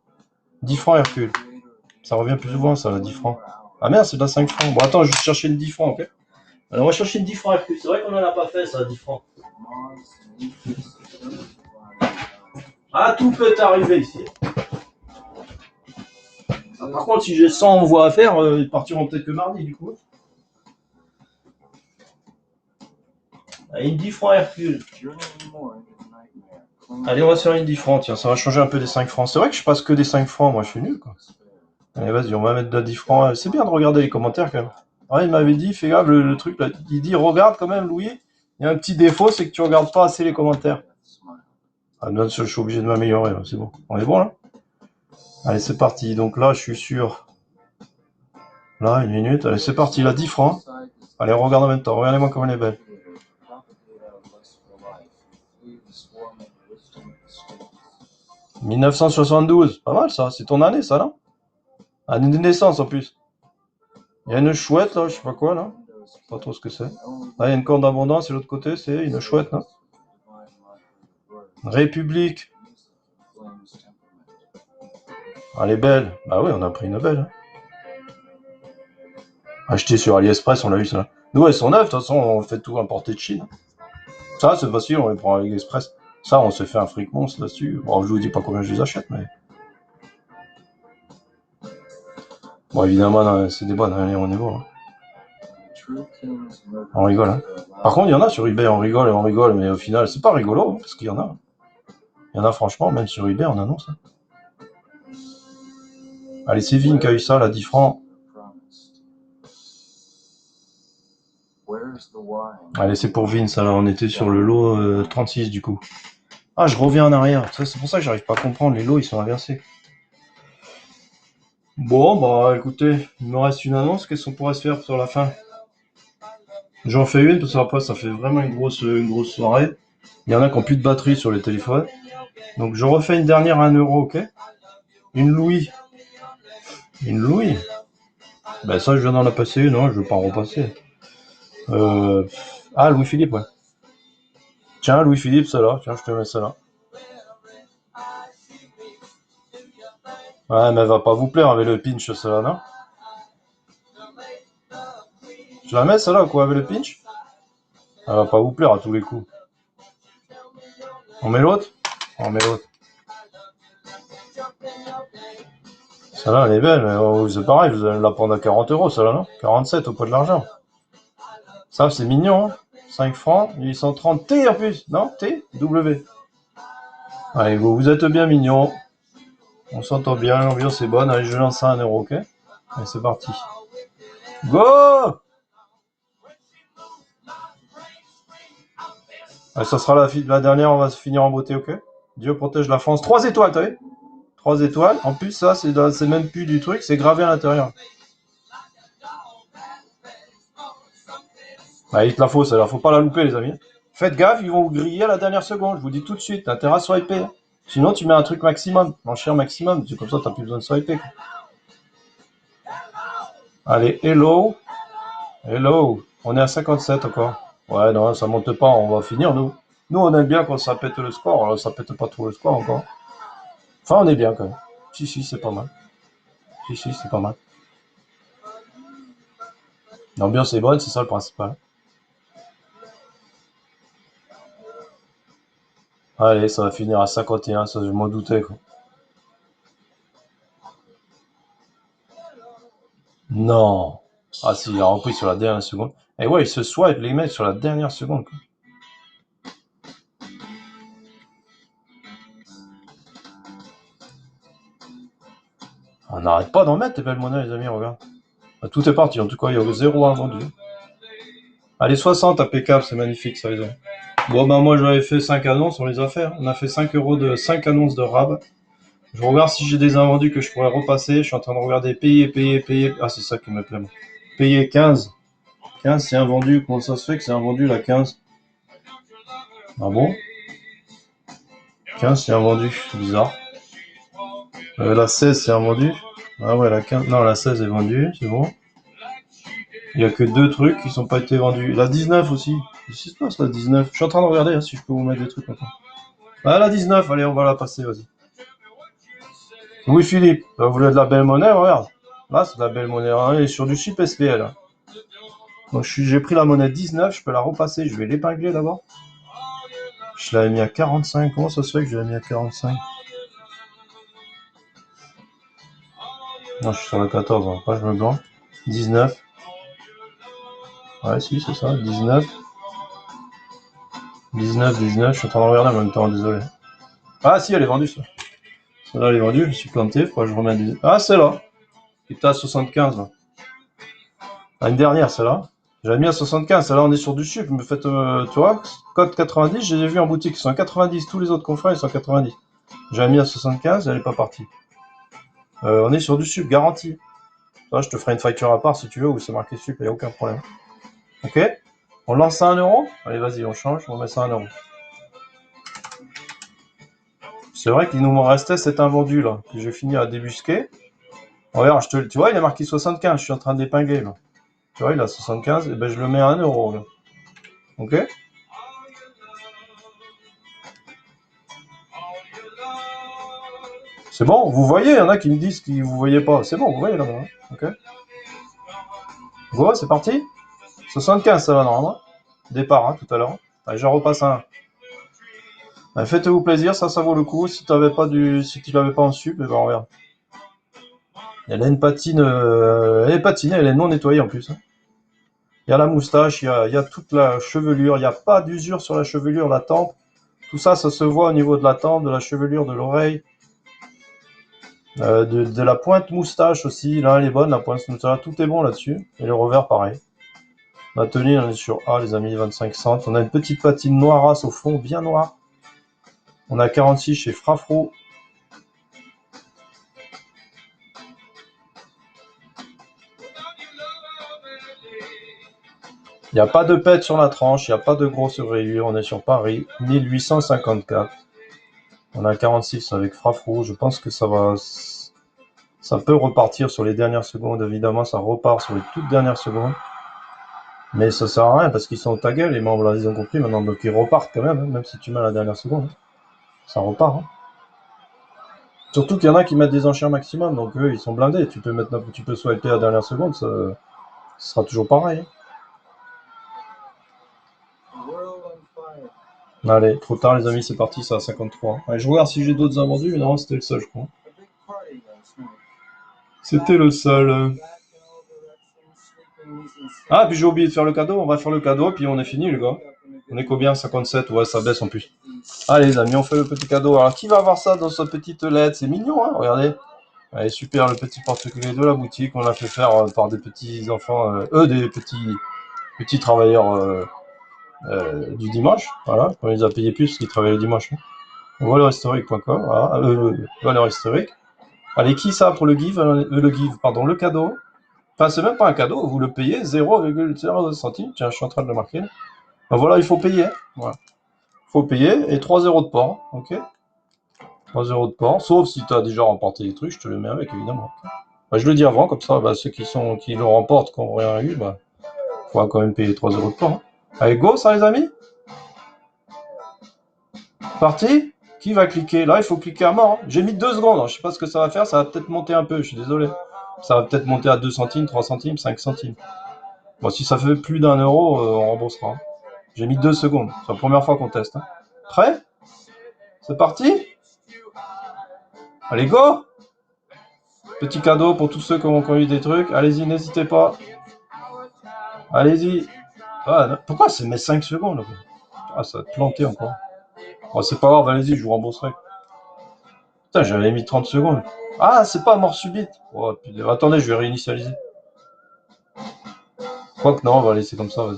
10 francs Hercule. Ça revient plus souvent, ça, la 10 francs. Ah merde, c'est de la 5 francs. Bon, attends, je vais chercher une 10 francs, ok? Alors, on va chercher une 10 francs Hercule. C'est vrai qu'on en a pas fait, ça, 10 francs. Ah, tout peut arriver ici. Ah, par contre, si j'ai 100 envois à faire, ils partiront peut-être que mardi, du coup. Allez, une 10 francs Hercule. Allez, on va se faire une 10 francs, tiens, ça va changer un peu des 5 francs. C'est vrai que je passe que des 5 francs, moi, je suis nul, quoi. Allez, vas-y, on va mettre de la 10 francs. C'est bien de regarder les commentaires, quand même. Ouais, il m'avait dit, fais gaffe, le truc, là, il dit, regarde quand même, Louis. Il y a un petit défaut, c'est que tu regardes pas assez les commentaires. Ah, non, je suis obligé de m'améliorer, c'est bon. On est bon, là? Allez, c'est parti. Donc là, je suis sur... Là, 1 minute. Allez, c'est parti, là, 10 francs. Allez, on regarde en même temps. Regardez-moi comme elle est belle. 1972. Pas mal, ça. C'est ton année, ça, là? Année de naissance, en plus. Il y a une chouette, là, je sais pas quoi, là. Pas trop ce que c'est. Là, il y a une corne d'abondance, et l'autre côté, c'est une chouette, là. République. Elle est belle. Bah oui, on a pris une belle, hein. Acheté sur AliExpress, on l'a eu, ça. Nous, elles sont neuves, de toute façon, on fait tout importer de Chine. Ça, c'est facile, on les prend à AliExpress. Ça, on s'est fait un fric monstre là-dessus. Bon, je vous dis pas combien je les achète, mais... Bon, évidemment, non, c'est des bonnes, allez, on est bon, hein. On rigole, hein. Par contre, il y en a sur eBay, on rigole, mais au final, c'est pas rigolo, hein, parce qu'il y en a. Il y en a, franchement, même sur eBay, on annonce, hein. Allez, c'est Vin qui a eu ça, là, 10 francs. Allez, c'est pour Vin, ça, là, on était sur le lot 36, du coup. Ah, je reviens en arrière. C'est pour ça que j'arrive pas à comprendre, les lots, ils sont inversés. Bon, bah, écoutez, il me reste une annonce, qu'est-ce qu'on pourrait se faire sur la fin? J'en fais une, parce qu'après, ça fait vraiment une grosse soirée. Il y en a qui ont plus de batterie sur les téléphones. Donc, je refais une dernière à 1 €, ok? Une Louis. Une Louis? Ben, ça, je viens d'en passer une, hein, je vais pas en repasser. Ah, Louis-Philippe, ouais. Tiens, Louis-Philippe, celle-là. Tiens, je te mets celle-là. Ouais, mais elle va pas vous plaire avec le pinch, celle-là, non? Je la mets, celle-là, ou quoi, avec le pinch? Elle va pas vous plaire à tous les coups. On met l'autre? On met l'autre. Celle-là, elle est belle, mais c'est pareil, vous allez la prendre à 40 euros, celle-là, non? 47 au pot de l'argent. Ça, c'est mignon, hein? 5 francs, 830 T en plus, non? T? W. Allez, vous êtes bien mignon. On s'entend bien, l'ambiance est bonne. Allez, je lance ça à 1 euro, ok? Allez, c'est parti. Go! Allez, ça sera la dernière, on va se finir en beauté, ok? Dieu protège la France. 3 étoiles, t'as vu? 3 étoiles. En plus, ça, c'est même plus du truc, c'est gravé à l'intérieur. Ah, il te la faut, celle-là. Faut pas la louper, les amis. Faites gaffe, ils vont vous griller à la dernière seconde. Je vous dis tout de suite, t'as intérêt à swiper. Sinon, tu mets un truc maximum, enchère maximum. C'est comme ça, t'as plus besoin de swiper. Allez, hello. Hello. On est à 57 encore. Ouais, non, ça monte pas. On va finir, nous. Nous, on aime bien quand ça pète le score. Alors, ça pète pas trop le score encore. Enfin, on est bien quand même. Si, c'est pas mal. Si, c'est pas mal. L'ambiance est bonne, c'est ça le principal. Allez, ça va finir à 51, ça je m'en doutais quoi. Non. Ah si, il a repris sur la dernière seconde. Et ouais, il se swipe les mecs sur la dernière seconde quoi. On n'arrête pas d'en mettre des belles monnaies les amis, regarde. Ah, tout est parti, en tout cas il y a 0 vendu. Allez, 60 impeccable, c'est magnifique ça les amis. Bon ben moi j'avais fait 5 annonces, on les a fait. On a fait 5 euros de 5 annonces de rab. Je regarde si j'ai des invendus que je pourrais repasser. Je suis en train de regarder payer. Ah c'est ça qui me plaît moi. Payer 15. 15 c'est invendu, comment ça se fait que c'est invendu la 15? Ah bon? 15 c'est invendu, c'est bizarre. La 16 c'est invendu. Ah ouais, la 15, non la 16 est vendue, c'est bon. Il y a que 2 trucs qui sont pas été vendus. La 19 aussi. Qu'est-ce qui se passe la 19? Je suis en train de regarder hein, si je peux vous mettre des trucs maintenant. Ah la 19, allez on va la passer, vas-y. Oui Philippe, vous voulez de la belle monnaie, regarde. Là c'est de la belle monnaie, on est sur du SUP SPL. Hein. Donc j'ai pris la monnaie 19, je peux la repasser, je vais l'épingler d'abord. Je l'avais mis à 45, comment ça se fait que je l'ai mis à 45? Non, je suis sur le 14, hein, page blanc. 19. Ouais, si, c'est ça, 19. 19, je suis en train de regarder en même temps, désolé. Ah si, elle est vendue, ça. Celle-là, elle est vendue, je suis planté, faut que je remette du... Ah, celle-là, qui était à 75, là. Ah, une dernière, celle-là. J'avais mis à 75, celle-là, on est sur du sucre, me faites, tu vois, code 90, je les ai vus en boutique, ils sont à 90, tous les autres confrères, ils sont à 90. J'avais mis à 75, elle est pas partie. On est sur du sucre, garanti. Là, je te ferai une facture à part si tu veux, où c'est marqué sucre, il n'y a aucun problème. Ok? On lance ça à 1 euro? Allez, vas-y, on change, on met ça à 1 euro. C'est vrai qu'il nous restait cet invendu là, que j'ai fini à débusquer. Regarde, tu vois, il est marqué 75, je suis en train d'épingler là. Tu vois, il a 75, et ben je le mets à 1 euro. Là. Ok? C'est bon, vous voyez, il y en a qui me disent que vous voyez pas. C'est bon, vous voyez là-bas. Hein. Ok? Go, c'est parti? 75, ça va normalement. Départ, hein, tout à l'heure. Allez, j'en repasse un. Allez, faites-vous plaisir, ça vaut le coup. Si tu l'avais pas en sup, et ben regarde. Elle a une patine, elle est patinée, elle est non nettoyée en plus. Hein. Il y a la moustache, il y a toute la chevelure, il n'y a pas d'usure sur la chevelure, la tempe. Tout ça, ça se voit au niveau de la tempe, de la chevelure, de l'oreille, de la pointe moustache aussi. Là, elle est bonne, la pointe moustache. Tout est bon là-dessus. Et le revers, pareil. La tenue, on est sur A, les amis, 25 cents. On a une petite patine noirasse au fond, bien noire. On a 46 chez Frafro. Il n'y a pas de pète sur la tranche, il n'y a pas de grosse rayure. On est sur Paris, 1854. On a 46 avec Frafro. Je pense que ça peut repartir sur les dernières secondes. Évidemment, ça repart sur les toutes dernières secondes. Mais ça sert à rien parce qu'ils sont au taguet, les membres, là, ils ont compris maintenant. Donc ils repartent quand même, hein, même si tu mets à la dernière seconde. Ça repart. Hein. Surtout qu'il y en a qui mettent des enchères maximum, donc eux, ils sont blindés. Tu peux swiper à la dernière seconde, ça sera toujours pareil. Hein. Allez, trop tard les amis, c'est parti, ça à 53. Allez, je regarde si j'ai d'autres invendus, mais non, c'était le seul, je crois. C'était le seul. Ah, puis j'ai oublié de faire le cadeau. On va faire le cadeau, puis on est fini, les gars. On est combien? 57? Ouais, ça baisse en plus. Allez, les amis, on fait le petit cadeau. Alors, qui va avoir ça dans sa petite lettre? C'est mignon, hein? Regardez. Allez, super, le petit porte-clés de la boutique. On l'a fait faire par des petits enfants, des petits travailleurs du dimanche. Voilà, on les a payés plus parce qu'ils travaillent le dimanche. Hein. Valeurshistorique.com. Voilà, valeur historique. Allez, qui ça pour le give? Pardon, le cadeau. Enfin, c'est même pas un cadeau, vous le payez 0,0 centimes. Tiens, je suis en train de le marquer. Ben voilà, il faut payer. Voilà. Il faut payer et 3 euros de port. Ok, 3 euros de port. Sauf si tu as déjà remporté des trucs, je te le mets avec, évidemment. Ben, je le dis avant, comme ça, ceux qui le remportent, qui n'ont rien eu, il faudra quand même payer 3 euros de port. Hein. Allez, go, ça, les amis? Parti? Qui va cliquer? Là, il faut cliquer à mort. Hein. J'ai mis 2 secondes. Hein. Je sais pas ce que ça va faire. Ça va peut-être monter un peu. Je suis désolé. Ça va peut-être monter à 2 centimes, 3 centimes, 5 centimes. Bon, si ça fait plus d'1 euro, on remboursera. J'ai mis 2 secondes. C'est la première fois qu'on teste. Hein. Prêt? C'est parti? Allez, go! Petit cadeau pour tous ceux qui ont eu des trucs. Allez-y, n'hésitez pas. Allez-y. Ah, pourquoi c'est mes 5 secondes? Là? Ah, ça va te planter encore. Bon, c'est pas grave, allez-y, je vous rembourserai. Putain, j'avais mis 30 secondes. Ah, c'est pas mort subite. Oh, putain. Attendez, je vais réinitialiser. Quoique non, on va laisser comme ça, vas-y.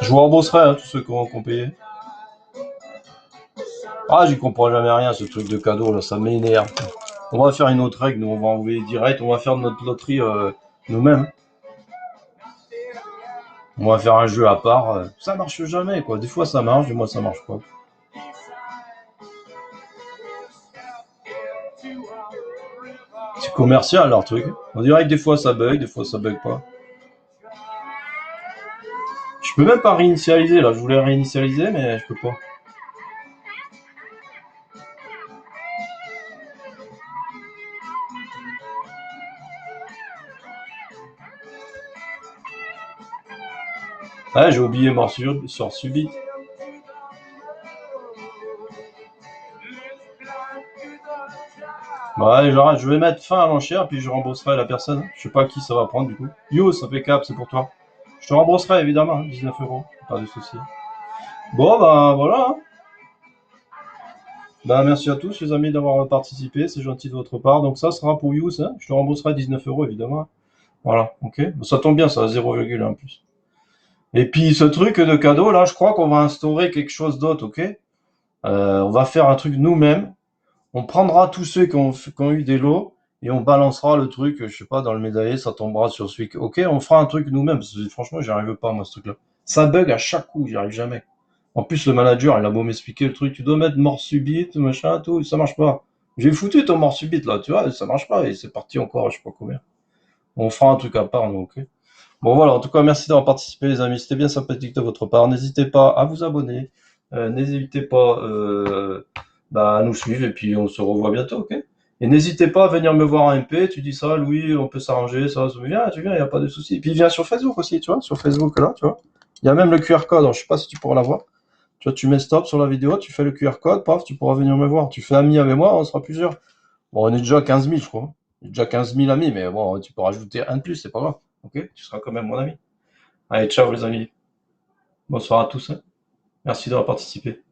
Je vous rembourserai, hein, tous ceux qui ont payé. Ah, j'y comprends jamais rien, ce truc de cadeau, là, ça m'énerve. On va faire une autre règle, nous, on va envoyer direct, on va faire notre loterie nous-mêmes. On va faire un jeu à part. Ça marche jamais, quoi. Des fois, ça marche, des fois, ça marche pas. C'est commercial, leur truc. On dirait que des fois, ça bug pas. Je peux même pas réinitialiser, là. Je voulais réinitialiser, mais je peux pas. Ah, j'ai oublié mort subite. Bon, allez, j'arrête. Je vais mettre fin à l'enchère, puis je rembourserai la personne. Je sais pas qui ça va prendre, du coup. Yo, ça fait cap, c'est pour toi. Je te rembourserai, évidemment, 19 euros. Pas de soucis. Bon, bah, voilà. Hein. Bah, merci à tous, les amis, d'avoir participé. C'est gentil de votre part. Donc, ça sera pour Yous. Hein. Je te rembourserai 19 euros, évidemment. Voilà, ok. Ça tombe bien, ça, 0,1 en plus. Et puis, ce truc de cadeau, là, je crois qu'on va instaurer quelque chose d'autre, ok? On va faire un truc nous-mêmes. On prendra tous ceux qui ont eu des lots et on balancera le truc, je sais pas, dans le médaillé, ça tombera sur celui que... Ok, on fera un truc nous-mêmes. Franchement, j'y arrive pas, moi, ce truc-là. Ça bug à chaque coup, j'y arrive jamais. En plus, le manager, il a beau m'expliquer le truc, tu dois mettre mort subite, machin, tout, ça marche pas. J'ai foutu ton mort subite, là, tu vois, ça marche pas, et c'est parti encore, je sais pas combien. On fera un truc à part, donc, ok. Bon, voilà, en tout cas, merci d'avoir participé, les amis. C'était bien sympathique de votre part. N'hésitez pas à vous abonner. N'hésitez pas à nous suivre, et puis on se revoit bientôt, ok? Et n'hésitez pas à venir me voir en MP. Tu dis ça, Louis, on peut s'arranger, ça, viens, tu viens, il n'y a pas de souci. Et puis viens sur Facebook aussi, tu vois, sur Facebook, là, tu vois. Il y a même le QR code, alors, je sais pas si tu pourras l'avoir. Tu vois, tu mets stop sur la vidéo, tu fais le QR code, paf, tu pourras venir me voir. Tu fais ami avec moi, on sera plusieurs. Bon, on est déjà 15 000, je crois. On est déjà 15 000 amis, mais bon, tu peux rajouter un de plus, c'est pas grave. Ok? Tu seras quand même mon ami. Allez, ciao les amis. Bonsoir à tous. Hein. Merci d'avoir participé.